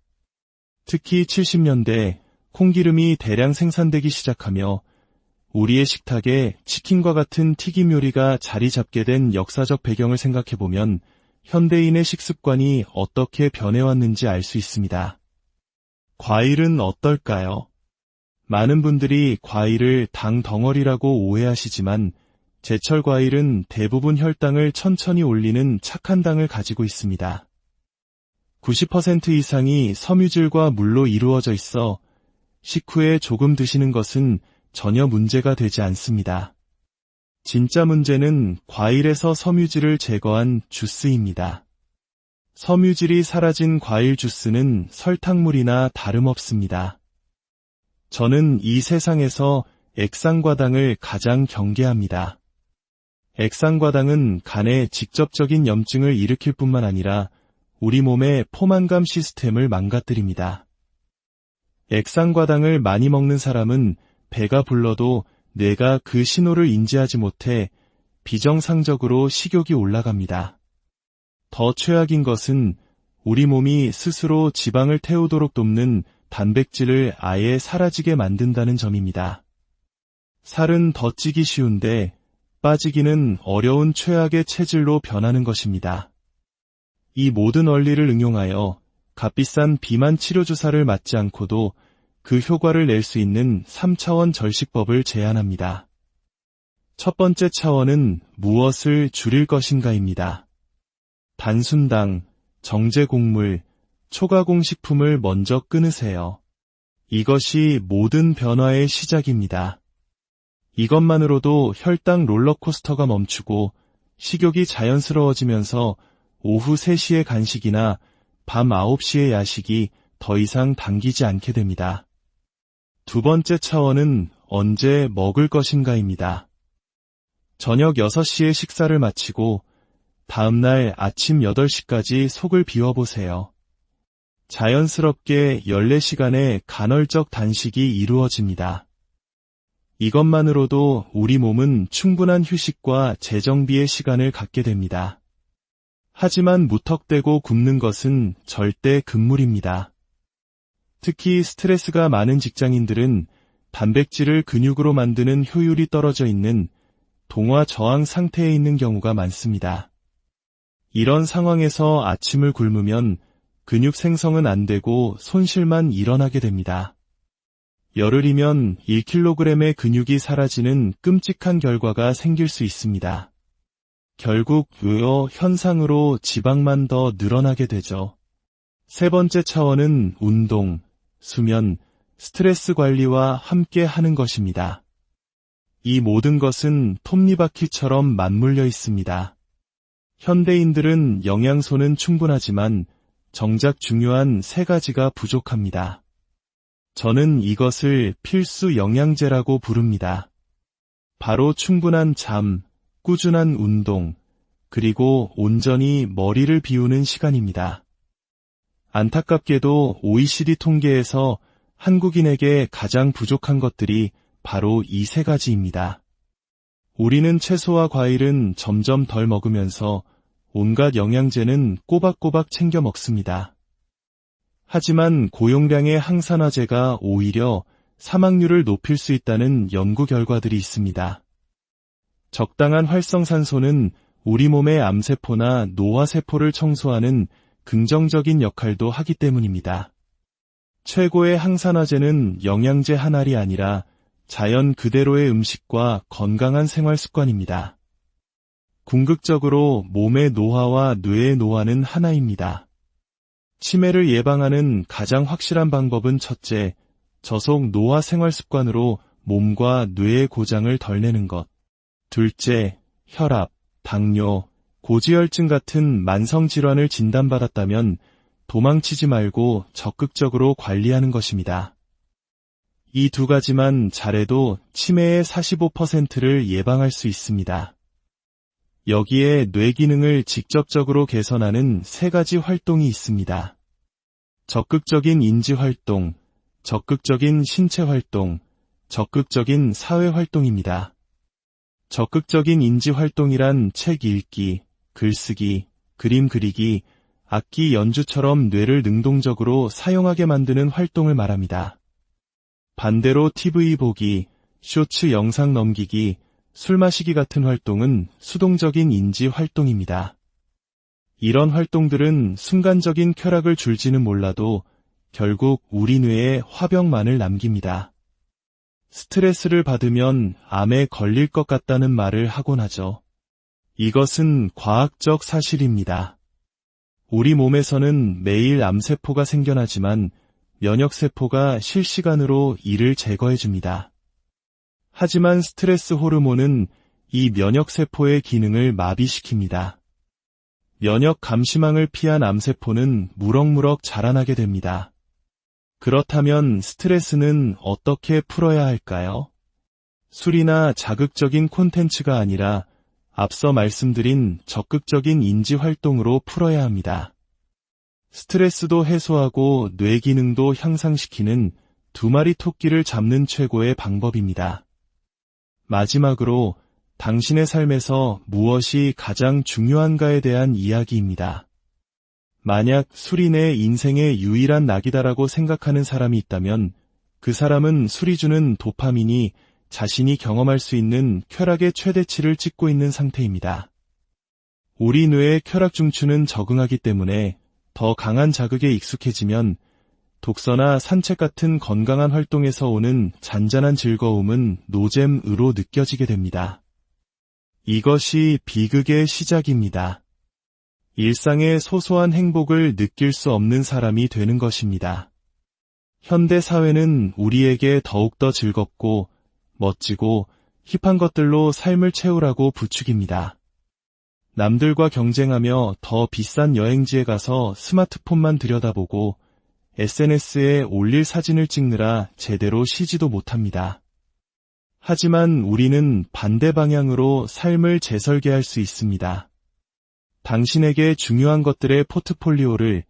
특히 70년대 콩기름이 대량 생산되기 시작하며 우리의 식탁에 치킨과 같은 튀김 요리가 자리 잡게 된 역사적 배경을 생각해보면 현대인의 식습관이 어떻게 변해왔는지 알 수 있습니다. 과일은 어떨까요? 많은 분들이 과일을 당 덩어리라고 오해하시지만 제철 과일은 대부분 혈당을 천천히 올리는 착한 당을 가지고 있습니다. 90% 이상이 섬유질과 물로 이루어져 있어 식후에 조금 드시는 것은 전혀 문제가 되지 않습니다. 진짜 문제는 과일에서 섬유질을 제거한 주스입니다. 섬유질이 사라진 과일 주스는 설탕물이나 다름없습니다. 저는 이 세상에서 액상과당을 가장 경계합니다. 액상과당은 간에 직접적인 염증을 일으킬 뿐만 아니라 우리 몸의 포만감 시스템을 망가뜨립니다. 액상과당을 많이 먹는 사람은 배가 불러도 뇌가 그 신호를 인지하지 못해 비정상적으로 식욕이 올라갑니다. 더 최악인 것은 우리 몸이 스스로 지방을 태우도록 돕는 단백질을 아예 사라지게 만든다는 점입니다. 살은 더 찌기 쉬운데 빠지기는 어려운 최악의 체질로 변하는 것입니다. 이 모든 원리를 응용하여 값비싼 비만 치료 주사를 맞지 않고도 그 효과를 낼 수 있는 3차원 절식법을 제안합니다. 첫 번째 차원은 무엇을 줄일 것인가입니다. 단순당, 정제곡물, 초가공 식품을 먼저 끊으세요. 이것이 모든 변화의 시작입니다. 이것만으로도 혈당 롤러코스터가 멈추고 식욕이 자연스러워지면서 오후 3시의 간식이나 밤 9시의 야식이 더 이상 당기지 않게 됩니다. 두 번째 차원은 언제 먹을 것인가입니다. 저녁 6시에 식사를 마치고 다음날 아침 8시까지 속을 비워보세요. 자연스럽게 14시간의 간헐적 단식이 이루어집니다. 이것만으로도 우리 몸은 충분한 휴식과 재정비의 시간을 갖게 됩니다. 하지만 무턱대고 굶는 것은 절대 금물입니다. 특히 스트레스가 많은 직장인들은 단백질을 근육으로 만드는 효율이 떨어져 있는 동화 저항 상태에 있는 경우가 많습니다. 이런 상황에서 아침을 굶으면 근육 생성은 안 되고 손실만 일어나게 됩니다. 열흘이면 1kg의 근육이 사라지는 끔찍한 결과가 생길 수 있습니다. 결국 요요 현상으로 지방만 더 늘어나게 되죠. 세 번째 차원은 운동, 수면, 스트레스 관리와 함께 하는 것입니다. 이 모든 것은 톱니바퀴처럼 맞물려 있습니다. 현대인들은 영양소는 충분하지만 정작 중요한 세 가지가 부족합니다. 저는 이것을 필수 영양제라고 부릅니다. 바로 충분한 잠, 꾸준한 운동, 그리고 온전히 머리를 비우는 시간입니다. 안타깝게도 OECD 통계에서 한국인에게 가장 부족한 것들이 바로 이 세 가지입니다. 우리는 채소와 과일은 점점 덜 먹으면서 온갖 영양제는 꼬박꼬박 챙겨 먹습니다. 하지만 고용량의 항산화제가 오히려 사망률을 높일 수 있다는 연구 결과들이 있습니다. 적당한 활성산소는 우리 몸의 암세포나 노화세포를 청소하는 긍정적인 역할도 하기 때문입니다. 최고의 항산화제는 영양제 한 알이 아니라 자연 그대로의 음식과 건강한 생활 습관입니다. 궁극적으로 몸의 노화와 뇌의 노화는 하나입니다. 치매를 예방하는 가장 확실한 방법은 첫째, 저속 노화 생활 습관으로 몸과 뇌의 고장을 덜 내는 것. 둘째, 혈압, 당뇨, 고지혈증 같은 만성 질환을 진단받았다면 도망치지 말고 적극적으로 관리하는 것입니다. 이 두 가지만 잘해도 치매의 45%를 예방할 수 있습니다. 여기에 뇌 기능을 직접적으로 개선하는 세 가지 활동이 있습니다. 적극적인 인지활동, 적극적인 신체활동, 적극적인 사회활동입니다. 적극적인 인지활동이란 책 읽기, 글쓰기, 그림 그리기, 악기 연주처럼 뇌를 능동적으로 사용하게 만드는 활동을 말합니다. 반대로 TV 보기, 쇼츠 영상 넘기기, 술 마시기 같은 활동은 수동적인 인지 활동입니다. 이런 활동들은 순간적인 쾌락을 줄지는 몰라도 결국 우리 뇌에 화병만을 남깁니다. 스트레스를 받으면 암에 걸릴 것 같다는 말을 하곤 하죠. 이것은 과학적 사실입니다. 우리 몸에서는 매일 암세포가 생겨나지만 면역세포가 실시간으로 이를 제거해줍니다. 하지만 스트레스 호르몬은 이 면역세포의 기능을 마비시킵니다. 면역 감시망을 피한 암세포는 무럭무럭 자라나게 됩니다. 그렇다면 스트레스는 어떻게 풀어야 할까요? 술이나 자극적인 콘텐츠가 아니라 앞서 말씀드린 적극적인 인지활동으로 풀어야 합니다. 스트레스도 해소하고 뇌 기능도 향상시키는 두 마리 토끼를 잡는 최고의 방법입니다. 마지막으로 당신의 삶에서 무엇이 가장 중요한가에 대한 이야기입니다. 만약 술이 내 인생의 유일한 낙이다라고 생각하는 사람이 있다면 그 사람은 술이 주는 도파민이 자신이 경험할 수 있는 쾌락의 최대치를 찍고 있는 상태입니다. 우리 뇌의 쾌락 중추는 적응하기 때문에 더 강한 자극에 익숙해지면 독서나 산책 같은 건강한 활동에서 오는 잔잔한 즐거움은 노잼으로 느껴지게 됩니다. 이것이 비극의 시작입니다. 일상의 소소한 행복을 느낄 수 없는 사람이 되는 것입니다. 현대 사회는 우리에게 더욱더 즐겁고 멋지고 힙한 것들로 삶을 채우라고 부추깁니다. 남들과 경쟁하며 더 비싼 여행지에 가서 스마트폰만 들여다보고 SNS에 올릴 사진을 찍느라 제대로 쉬지도 못합니다. 하지만 우리는 반대 방향으로 삶을 재설계할 수 있습니다. 당신에게 중요한 것들의 포트폴리오를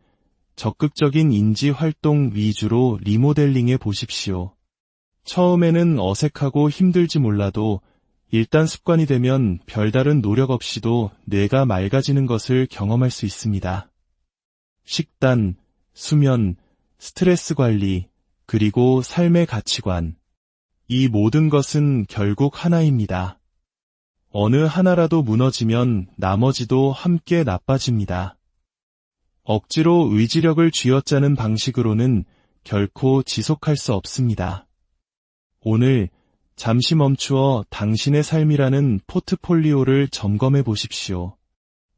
적극적인 인지 활동 위주로 리모델링해 보십시오. 처음에는 어색하고 힘들지 몰라도 일단 습관이 되면 별다른 노력 없이도 뇌가 맑아지는 것을 경험할 수 있습니다. 식단, 수면, 스트레스 관리, 그리고 삶의 가치관. 이 모든 것은 결국 하나입니다. 어느 하나라도 무너지면 나머지도 함께 나빠집니다. 억지로 의지력을 쥐어짜는 방식으로는 결코 지속할 수 없습니다. 오늘 잠시 멈추어 당신의 삶이라는 포트폴리오를 점검해 보십시오.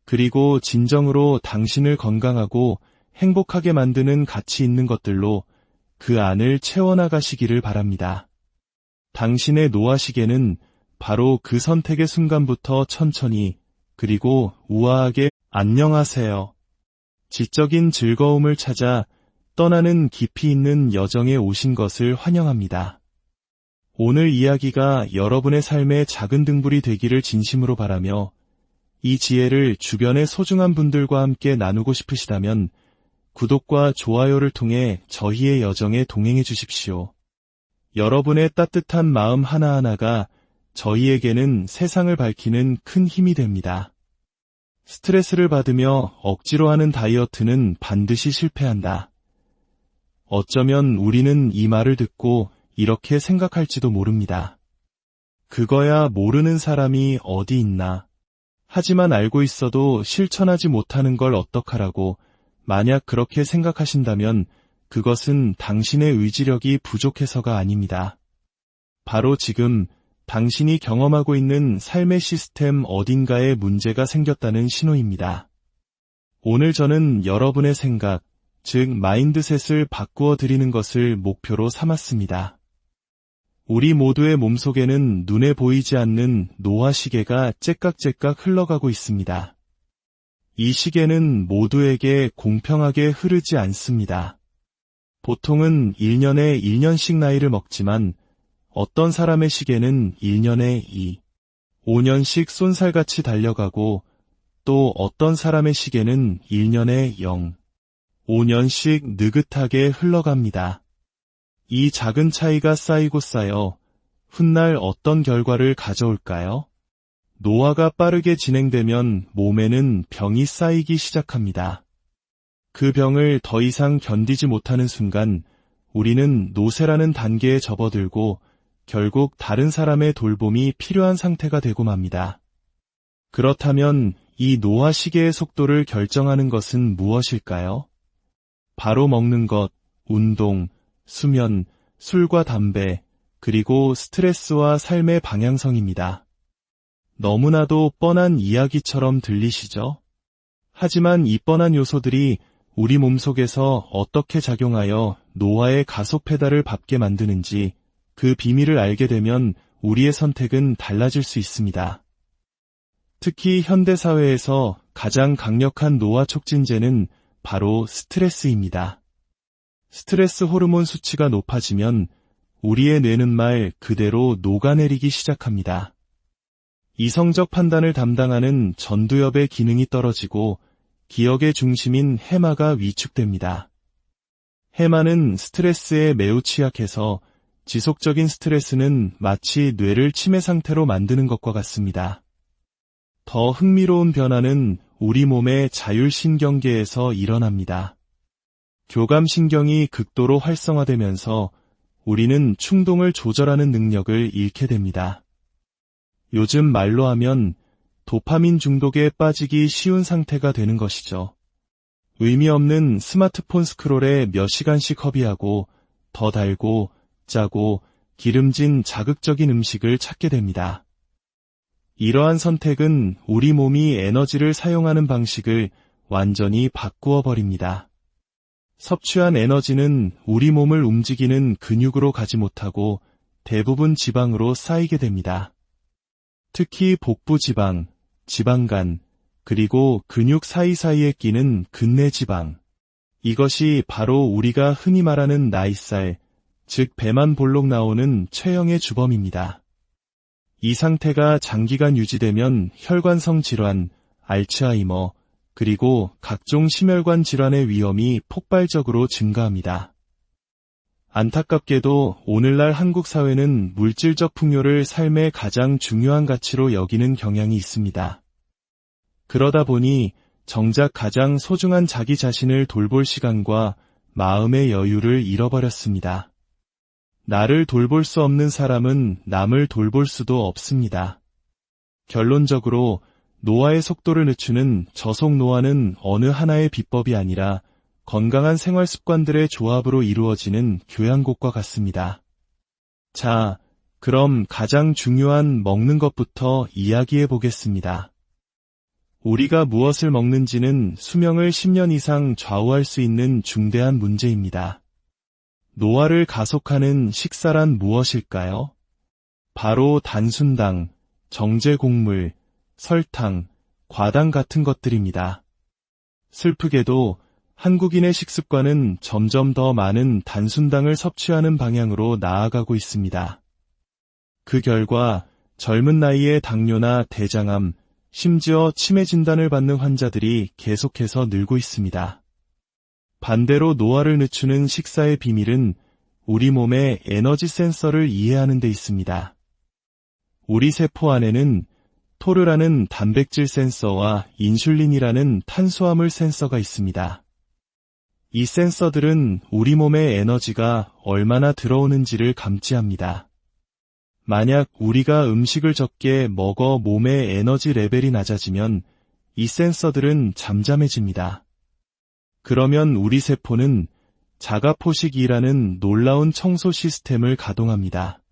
그리고 진정으로 당신을 건강하고 행복하게 만드는 가치 있는 것들로 그 안을 채워나가시기를 바랍니다. 당신의 노화 시계는 바로 그 선택의 순간부터 천천히 그리고 우아하게 안녕하세요. 지적인 즐거움을 찾아 떠나는 깊이 있는 여정에 오신 것을 환영합니다. 오늘 이야기가 여러분의 삶의 작은 등불이 되기를 진심으로 바라며 이 지혜를 주변의 소중한 분들과 함께 나누고 싶으시다면 구독과 좋아요를 통해 저희의 여정에 동행해 주십시오. 여러분의 따뜻한 마음 하나하나가 저희에게는 세상을 밝히는 큰 힘이 됩니다. 스트레스를 받으며 억지로 하는 다이어트는 반드시 실패한다. 어쩌면 우리는 이 말을 듣고 이렇게 생각할지도 모릅니다. 그거야 모르는 사람이 어디 있나. 하지만 알고 있어도 실천하지 못하는 걸 어떡하라고. 만약 그렇게 생각하신다면 그것은 당신의 의지력이 부족해서가 아닙니다. 바로 지금 당신이 경험하고 있는 삶의 시스템 어딘가에 문제가 생겼다는 신호입니다. 오늘 저는 여러분의 생각, 즉 마인드셋을 바꾸어 드리는 것을 목표로 삼았습니다. 우리 모두의 몸속에는 눈에 보이지 않는 노화 시계가 째깍째깍 흘러가고 있습니다. 이 시계는 모두에게 공평하게 흐르지 않습니다. 보통은 1년에 1년씩 나이를 먹지만 어떤 사람의 시계는 1년에 2, 5년씩 쏜살같이 달려가고 또 어떤 사람의 시계는 1년에 0, 5년씩 느긋하게 흘러갑니다. 이 작은 차이가 쌓이고 쌓여 훗날 어떤 결과를 가져올까요? 노화가 빠르게 진행되면 몸에는 병이 쌓이기 시작합니다. 그 병을 더 이상 견디지 못하는 순간 우리는 노쇠라는 단계에 접어들고 결국 다른 사람의 돌봄이 필요한 상태가 되고 맙니다. 그렇다면 이 노화 시계의 속도를 결정하는 것은 무엇일까요? 바로 먹는 것, 운동, 수면, 술과 담배, 그리고 스트레스와 삶의 방향성입니다. 너무나도 뻔한 이야기처럼 들리시죠? 하지만 이 뻔한 요소들이 우리 몸속에서 어떻게 작용하여 노화의 가속 페달을 밟게 만드는지 그 비밀을 알게 되면 우리의 선택은 달라질 수 있습니다. 특히 현대사회에서 가장 강력한 노화 촉진제는 바로 스트레스입니다. 스트레스 호르몬 수치가 높아지면 우리의 뇌는 말 그대로 녹아내리기 시작합니다. 이성적 판단을 담당하는 전두엽의 기능이 떨어지고 기억의 중심인 해마가 위축됩니다. 해마는 스트레스에 매우 취약해서 지속적인 스트레스는 마치 뇌를 치매 상태로 만드는 것과 같습니다. 더 흥미로운 변화는 우리 몸의 자율신경계에서 일어납니다. 교감신경이 극도로 활성화되면서 우리는 충동을 조절하는 능력을 잃게 됩니다. 요즘 말로 하면 도파민 중독에 빠지기 쉬운 상태가 되는 것이죠. 의미 없는 스마트폰 스크롤에 몇 시간씩 허비하고 더 달고 짜고 기름진 자극적인 음식을 찾게 됩니다. 이러한 선택은 우리 몸이 에너지를 사용하는 방식을 완전히 바꾸어 버립니다. 섭취한 에너지는 우리 몸을 움직이는 근육으로 가지 못하고 대부분 지방으로 쌓이게 됩니다. 특히 복부 지방, 지방간, 그리고 근육 사이사이에 끼는 근내 지방. 이것이 바로 우리가 흔히 말하는 나이살, 즉 배만 볼록 나오는 체형의 주범입니다. 이 상태가 장기간 유지되면 혈관성 질환, 알츠하이머, 그리고 각종 심혈관 질환의 위험이 폭발적으로 증가합니다. 안타깝게도 오늘날 한국 사회는 물질적 풍요를 삶의 가장 중요한 가치로 여기는 경향이 있습니다. 그러다 보니 정작 가장 소중한 자기 자신을 돌볼 시간과 마음의 여유를 잃어버렸습니다. 나를 돌볼 수 없는 사람은 남을 돌볼 수도 없습니다. 결론적으로 노화의 속도를 늦추는 저속 노화는 어느 하나의 비법이 아니라 건강한 생활 습관들의 조합으로 이루어지는 교양곡과 같습니다. 자, 그럼 가장 중요한 먹는 것부터 이야기해 보겠습니다. 우리가 무엇을 먹는지는 수명을 10년 이상 좌우할 수 있는 중대한 문제입니다. 노화를 가속하는 식사란 무엇일까요? 바로 단순당, 정제곡물, 설탕, 과당 같은 것들입니다. 슬프게도 한국인의 식습관은 점점 더 많은 단순당을 섭취하는 방향으로 나아가고 있습니다. 그 결과 젊은 나이에 당뇨나 대장암, 심지어 치매 진단을 받는 환자들이 계속해서 늘고 있습니다. 반대로 노화를 늦추는 식사의 비밀은 우리 몸의 에너지 센서를 이해하는 데 있습니다. 우리 세포 안에는 토르라는 단백질 센서와 인슐린이라는 탄수화물 센서가 있습니다. 이 센서들은 우리 몸의 에너지가 얼마나 들어오는지를 감지합니다. 만약 우리가 음식을 적게 먹어 몸의 에너지 레벨이 낮아지면 이 센서들은 잠잠해집니다. 그러면 우리 세포는 자가포식이라는 놀라운 청소 시스템을 가동합니다.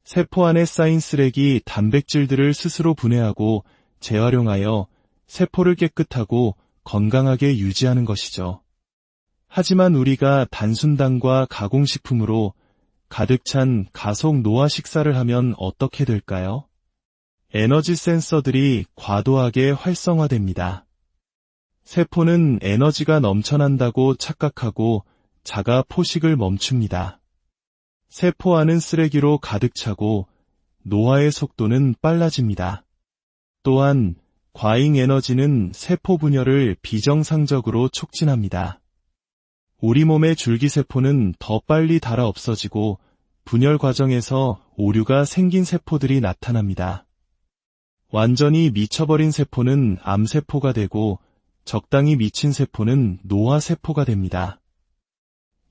세포 안에 쌓인 쓰레기 단백질들을 스스로 분해하고 재활용하여 세포를 깨끗하고 건강하게 유지하는 것이죠. 하지만 우리가 단순당과 가공식품으로 가득 찬 가속 노화 식사를 하면 어떻게 될까요? 에너지 센서들이 과도하게 활성화됩니다. 세포는 에너지가 넘쳐난다고 착각하고 자가 포식을 멈춥니다. 세포 안은 쓰레기로 가득 차고 노화의 속도는 빨라집니다. 또한 과잉 에너지는 세포 분열을 비정상적으로 촉진합니다. 우리 몸의 줄기세포는 더 빨리 닳아 없어지고 분열 과정에서 오류가 생긴 세포들이 나타납니다. 완전히 미쳐버린 세포는 암세포가 되고 적당히 미친 세포는 노화세포가 됩니다.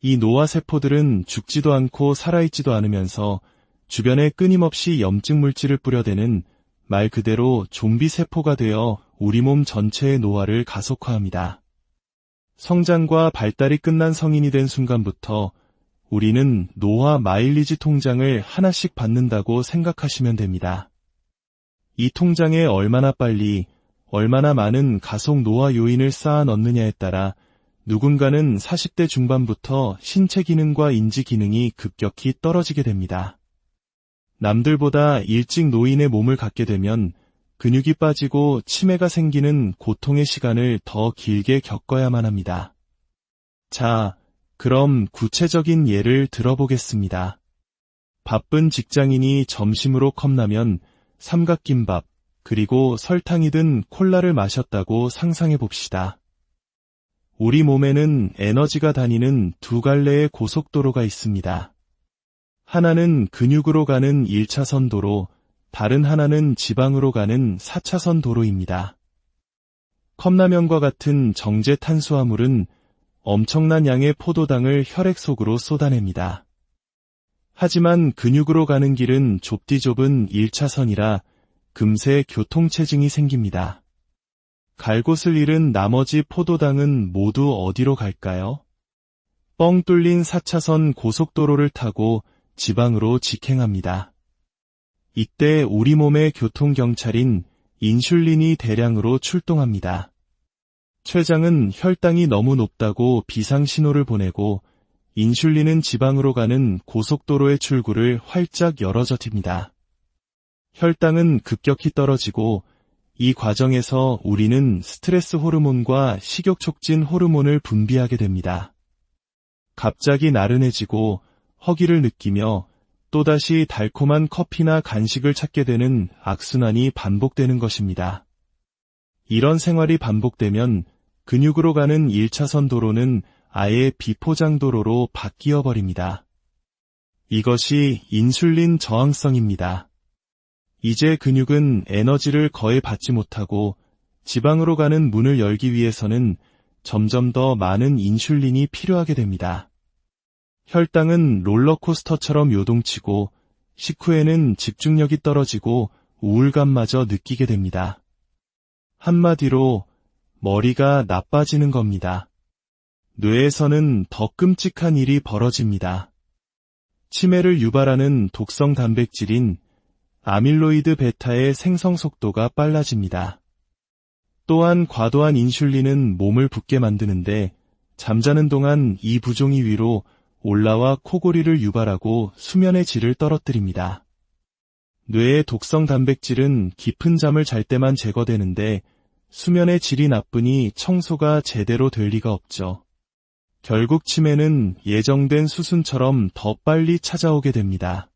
이 노화세포들은 죽지도 않고 살아있지도 않으면서 주변에 끊임없이 염증 물질을 뿌려대는 말 그대로 좀비세포가 되어 우리 몸 전체의 노화를 가속화합니다. 성장과 발달이 끝난 성인이 된 순간부터 우리는 노화 마일리지 통장을 하나씩 받는다고 생각하시면 됩니다. 이 통장에 얼마나 빨리, 얼마나 많은 가속 노화 요인을 쌓아 넣느냐에 따라 누군가는 40대 중반부터 신체 기능과 인지 기능이 급격히 떨어지게 됩니다. 남들보다 일찍 노인의 몸을 갖게 되면 근육이 빠지고 치매가 생기는 고통의 시간을 더 길게 겪어야만 합니다. 자, 그럼 구체적인 예를 들어보겠습니다. 바쁜 직장인이 점심으로 컵라면, 삼각김밥, 그리고 설탕이 든 콜라를 마셨다고 상상해 봅시다. 우리 몸에는 에너지가 다니는 두 갈래의 고속도로가 있습니다. 하나는 근육으로 가는 1차선 도로, 다른 하나는 지방으로 가는 4차선 도로입니다. 컵라면과 같은 정제 탄수화물은 엄청난 양의 포도당을 혈액 속으로 쏟아냅니다. 하지만 근육으로 가는 길은 좁디 좁은 1차선이라 금세 교통체증이 생깁니다. 갈 곳을 잃은 나머지 포도당은 모두 어디로 갈까요? 뻥 뚫린 4차선 고속도로를 타고 지방으로 직행합니다. 이때 우리 몸의 교통경찰인 인슐린이 대량으로 출동합니다. 췌장은 혈당이 너무 높다고 비상신호를 보내고 인슐린은 지방으로 가는 고속도로의 출구를 활짝 열어젖힙니다. 혈당은 급격히 떨어지고 이 과정에서 우리는 스트레스 호르몬과 식욕 촉진 호르몬을 분비하게 됩니다. 갑자기 나른해지고 허기를 느끼며 또다시 달콤한 커피나 간식을 찾게 되는 악순환이 반복되는 것입니다. 이런 생활이 반복되면 근육으로 가는 1차선 도로는 아예 비포장 도로로 바뀌어 버립니다. 이것이 인슐린 저항성입니다. 이제 근육은 에너지를 거의 받지 못하고 지방으로 가는 문을 열기 위해서는 점점 더 많은 인슐린이 필요하게 됩니다. 혈당은 롤러코스터처럼 요동치고 식후에는 집중력이 떨어지고 우울감마저 느끼게 됩니다. 한마디로 머리가 나빠지는 겁니다. 뇌에서는 더 끔찍한 일이 벌어집니다. 치매를 유발하는 독성 단백질인 아밀로이드 베타의 생성 속도가 빨라집니다. 또한 과도한 인슐린은 몸을 붓게 만드는데 잠자는 동안 이 부종이 위로 올라와 코골이를 유발하고 수면의 질을 떨어뜨립니다. 뇌의 독성 단백질은 깊은 잠을 잘 때만 제거되는데 수면의 질이 나쁘니 청소가 제대로 될 리가 없죠. 결국 치매는 예정된 수순처럼 더 빨리 찾아오게 됩니다.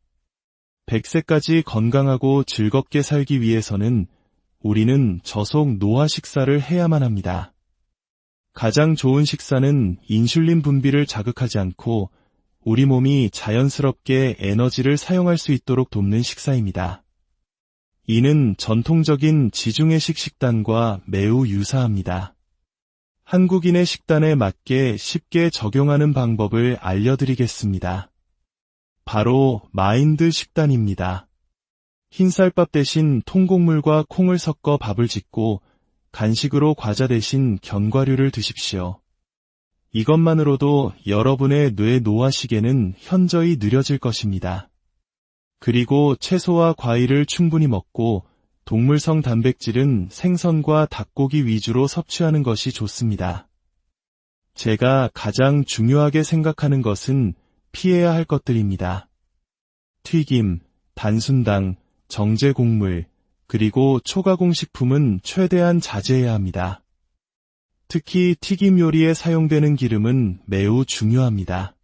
100세까지 건강하고 즐겁게 살기 위해서는 우리는 저속 노화 식사를 해야만 합니다. 가장 좋은 식사는 인슐린 분비를 자극하지 않고 우리 몸이 자연스럽게 에너지를 사용할 수 있도록 돕는 식사입니다. 이는 전통적인 지중해식 식단과 매우 유사합니다. 한국인의 식단에 맞게 쉽게 적용하는 방법을 알려드리겠습니다. 바로 마인드 식단입니다. 흰쌀밥 대신 통곡물과 콩을 섞어 밥을 짓고 간식으로 과자 대신 견과류를 드십시오. 이것만으로도 여러분의 뇌 노화 시계는 현저히 느려질 것입니다. 그리고 채소와 과일을 충분히 먹고 동물성 단백질은 생선과 닭고기 위주로 섭취하는 것이 좋습니다. 제가 가장 중요하게 생각하는 것은 피해야 할 것들입니다. 튀김, 단순당, 정제 곡물, 그리고 초가공 식품은 최대한 자제해야 합니다. 특히 튀김 요리에 사용되는 기름은 매우 중요합니다.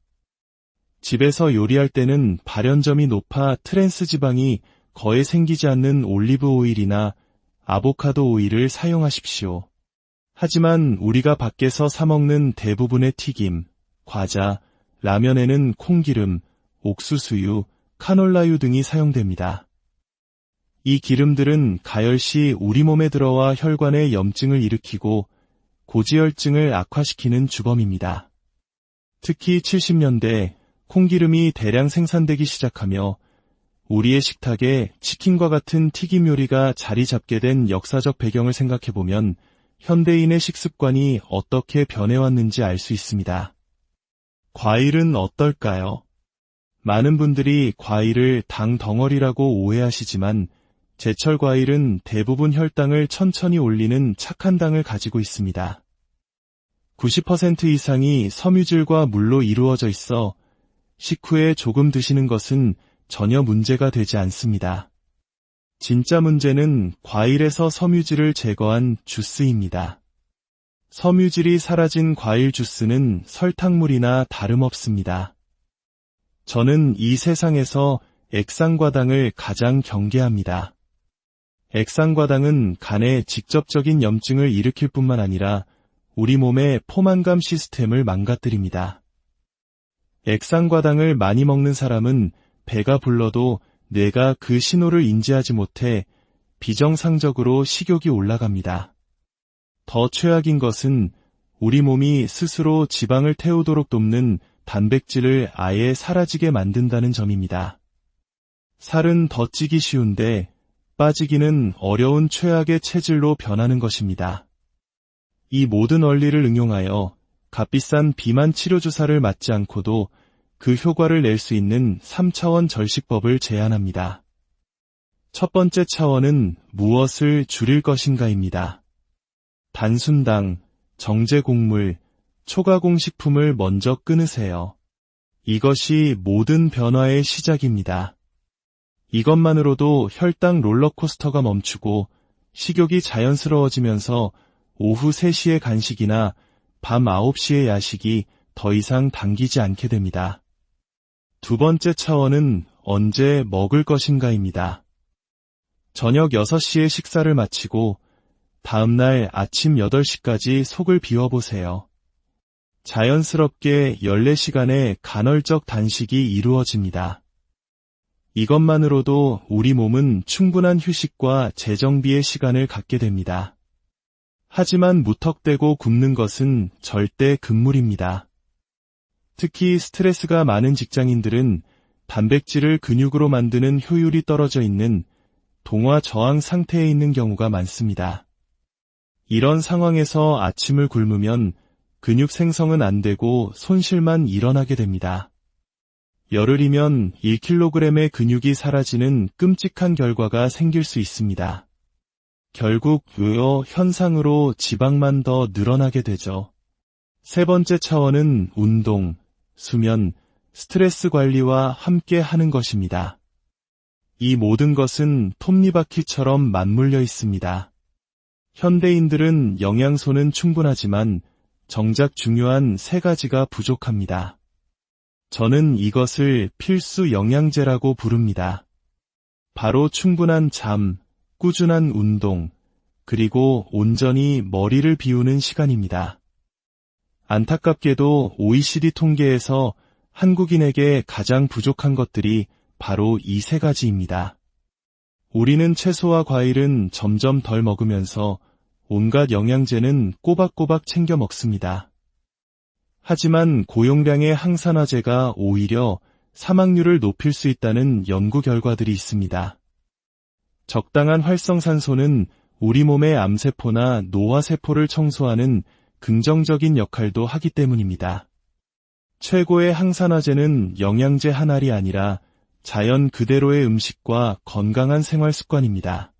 집에서 요리할 때는 발연점이 높아 트랜스 지방이 거의 생기지 않는 올리브 오일이나 아보카도 오일을 사용하십시오. 하지만 우리가 밖에서 사 먹는 대부분의 튀김, 과자, 라면에는 콩기름, 옥수수유, 카놀라유 등이 사용됩니다. 이 기름들은 가열 시 우리 몸에 들어와 혈관에 염증을 일으키고 고지혈증을 악화시키는 주범입니다. 특히 70년대 콩기름이 대량 생산되기 시작하며 우리의 식탁에 치킨과 같은 튀김 요리가 자리 잡게 된 역사적 배경을 생각해보면 현대인의 식습관이 어떻게 변해왔는지 알 수 있습니다. 과일은 어떨까요? 많은 분들이 과일을 당 덩어리라고 오해하시지만 제철 과일은 대부분 혈당을 천천히 올리는 착한 당을 가지고 있습니다. 90% 이상이 섬유질과 물로 이루어져 있어 식후에 조금 드시는 것은 전혀 문제가 되지 않습니다. 진짜 문제는 과일에서 섬유질을 제거한 주스입니다. 섬유질이 사라진 과일 주스는 설탕물이나 다름없습니다. 저는 이 세상에서 액상과당을 가장 경계합니다. 액상과당은 간에 직접적인 염증을 일으킬 뿐만 아니라 우리 몸의 포만감 시스템을 망가뜨립니다. 액상과당을 많이 먹는 사람은 배가 불러도 뇌가 그 신호를 인지하지 못해 비정상적으로 식욕이 올라갑니다. 더 최악인 것은 우리 몸이 스스로 지방을 태우도록 돕는 단백질을 아예 사라지게 만든다는 점입니다. 살은 더 찌기 쉬운데 빠지기는 어려운 최악의 체질로 변하는 것입니다. 이 모든 원리를 응용하여 값비싼 비만 치료 주사를 맞지 않고도 그 효과를 낼 수 있는 3차원 절식법을 제안합니다. 첫 번째 차원은 무엇을 줄일 것인가입니다. 단순당, 정제곡물, 초가공 식품을 먼저 끊으세요. 이것이 모든 변화의 시작입니다. 이것만으로도 혈당 롤러코스터가 멈추고 식욕이 자연스러워지면서 오후 3시의 간식이나 밤 9시의 야식이 더 이상 당기지 않게 됩니다. 두 번째 차원은 언제 먹을 것인가입니다. 저녁 6시에 식사를 마치고 다음날 아침 8시까지 속을 비워보세요. 자연스럽게 14시간의 간헐적 단식이 이루어집니다. 이것만으로도 우리 몸은 충분한 휴식과 재정비의 시간을 갖게 됩니다. 하지만 무턱대고 굶는 것은 절대 금물입니다. 특히 스트레스가 많은 직장인들은 단백질을 근육으로 만드는 효율이 떨어져 있는 동화 저항 상태에 있는 경우가 많습니다. 이런 상황에서 아침을 굶으면 근육 생성은 안 되고 손실만 일어나게 됩니다. 열흘이면 1kg의 근육이 사라지는 끔찍한 결과가 생길 수 있습니다. 결국 요요 현상으로 지방만 더 늘어나게 되죠. 세 번째 차원은 운동, 수면, 스트레스 관리와 함께 하는 것입니다. 이 모든 것은 톱니바퀴처럼 맞물려 있습니다. 현대인들은 영양소는 충분하지만 정작 중요한 세 가지가 부족합니다. 저는 이것을 필수 영양제라고 부릅니다. 바로 충분한 잠, 꾸준한 운동, 그리고 온전히 머리를 비우는 시간입니다. 안타깝게도 OECD 통계에서 한국인에게 가장 부족한 것들이 바로 이 세 가지입니다. 우리는 채소와 과일은 점점 덜 먹으면서 온갖 영양제는 꼬박꼬박 챙겨 먹습니다. 하지만 고용량의 항산화제가 오히려 사망률을 높일 수 있다는 연구 결과들이 있습니다. 적당한 활성산소는 우리 몸의 암세포나 노화세포를 청소하는 긍정적인 역할도 하기 때문입니다. 최고의 항산화제는 영양제 한 알이 아니라 자연 그대로의 음식과 건강한 생활 습관입니다.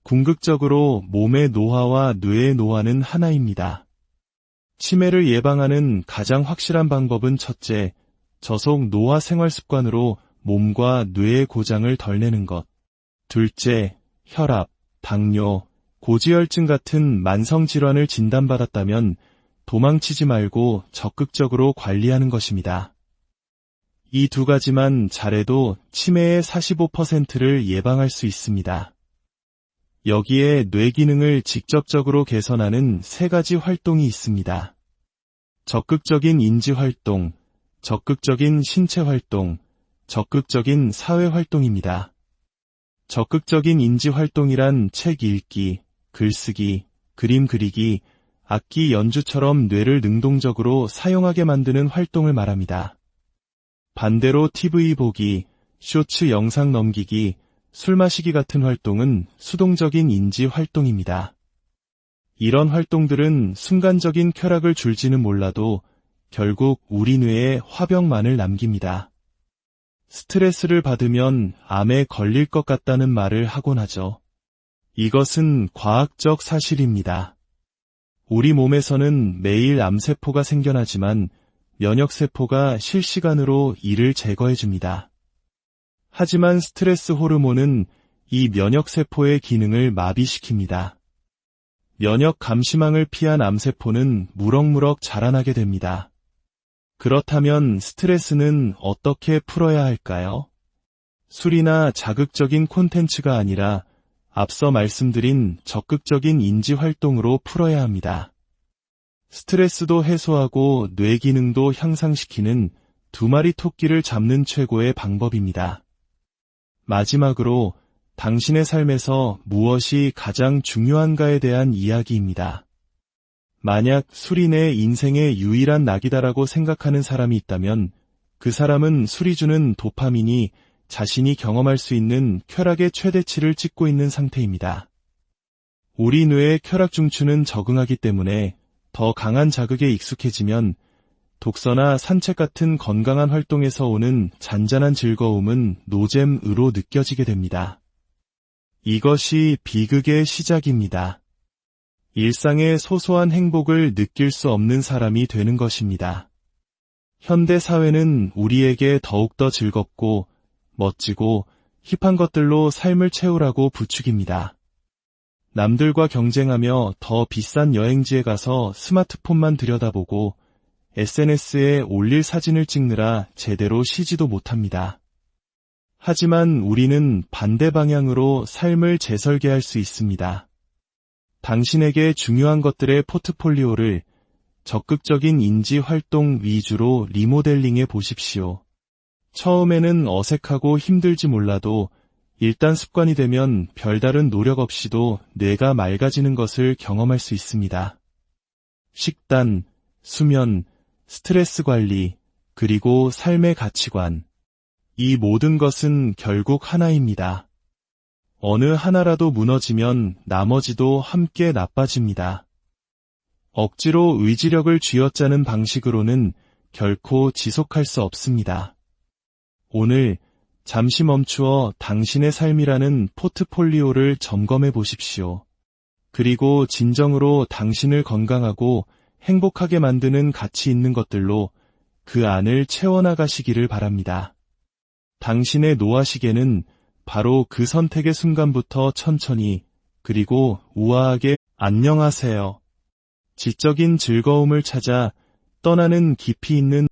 궁극적으로 몸의 노화와 뇌의 노화는 하나입니다. 치매를 예방하는 가장 확실한 방법은 첫째, 저속 노화 생활 습관으로 몸과 뇌의 고장을 덜 내는 것. 둘째, 혈압, 당뇨, 고지혈증 같은 만성질환을 진단받았다면 도망치지 말고 적극적으로 관리하는 것입니다. 이 두 가지만 잘해도 치매의 45%를 예방할 수 있습니다. 여기에 뇌 기능을 직접적으로 개선하는 세 가지 활동이 있습니다. 적극적인 인지활동, 적극적인 신체활동, 적극적인 사회활동입니다. 적극적인 인지활동이란 책 읽기, 글쓰기, 그림 그리기, 악기 연주처럼 뇌를 능동적으로 사용하게 만드는 활동을 말합니다. 반대로 TV 보기, 쇼츠 영상 넘기기, 술 마시기 같은 활동은 수동적인 인지 활동입니다. 이런 활동들은 순간적인 쾌락을 줄지는 몰라도 결국 우리 뇌에 화병만을 남깁니다. 스트레스를 받으면 암에 걸릴 것 같다는 말을 하곤 하죠. 이것은 과학적 사실입니다. 우리 몸에서는 매일 암세포가 생겨나지만 면역세포가 실시간으로 이를 제거해줍니다. 하지만 스트레스 호르몬은 이 면역세포의 기능을 마비시킵니다. 면역 감시망을 피한 암세포는 무럭무럭 자라나게 됩니다. 그렇다면 스트레스는 어떻게 풀어야 할까요? 술이나 자극적인 콘텐츠가 아니라 앞서 말씀드린 적극적인 인지활동으로 풀어야 합니다. 스트레스도 해소하고 뇌 기능도 향상시키는 두 마리 토끼를 잡는 최고의 방법입니다. 마지막으로 당신의 삶에서 무엇이 가장 중요한가에 대한 이야기입니다. 만약 술이 내 인생의 유일한 낙이다라고 생각하는 사람이 있다면 그 사람은 술이 주는 도파민이 자신이 경험할 수 있는 쾌락의 최대치를 찍고 있는 상태입니다. 우리 뇌의 쾌락 중추는 적응하기 때문에 더 강한 자극에 익숙해지면 독서나 산책 같은 건강한 활동에서 오는 잔잔한 즐거움은 노잼으로 느껴지게 됩니다. 이것이 비극의 시작입니다. 일상의 소소한 행복을 느낄 수 없는 사람이 되는 것입니다. 현대 사회는 우리에게 더욱더 즐겁고 멋지고 힙한 것들로 삶을 채우라고 부추깁니다. 남들과 경쟁하며 더 비싼 여행지에 가서 스마트폰만 들여다보고 SNS에 올릴 사진을 찍느라 제대로 쉬지도 못합니다. 하지만 우리는 반대 방향으로 삶을 재설계할 수 있습니다. 당신에게 중요한 것들의 포트폴리오를 적극적인 인지 활동 위주로 리모델링해 보십시오. 처음에는 어색하고 힘들지 몰라도 일단 습관이 되면 별다른 노력 없이도 뇌가 맑아지는 것을 경험할 수 있습니다. 식단, 수면, 스트레스 관리, 그리고 삶의 가치관. 이 모든 것은 결국 하나입니다. 어느 하나라도 무너지면 나머지도 함께 나빠집니다. 억지로 의지력을 쥐어짜는 방식으로는 결코 지속할 수 없습니다. 오늘 잠시 멈추어 당신의 삶이라는 포트폴리오를 점검해 보십시오. 그리고 진정으로 당신을 건강하고 행복하게 만드는 가치 있는 것들로 그 안을 채워나가시기를 바랍니다. 당신의 노화 시계는 바로 그 선택의 순간부터 천천히, 그리고 우아하게 안녕하세요. 지적인 즐거움을 찾아 떠나는 깊이 있는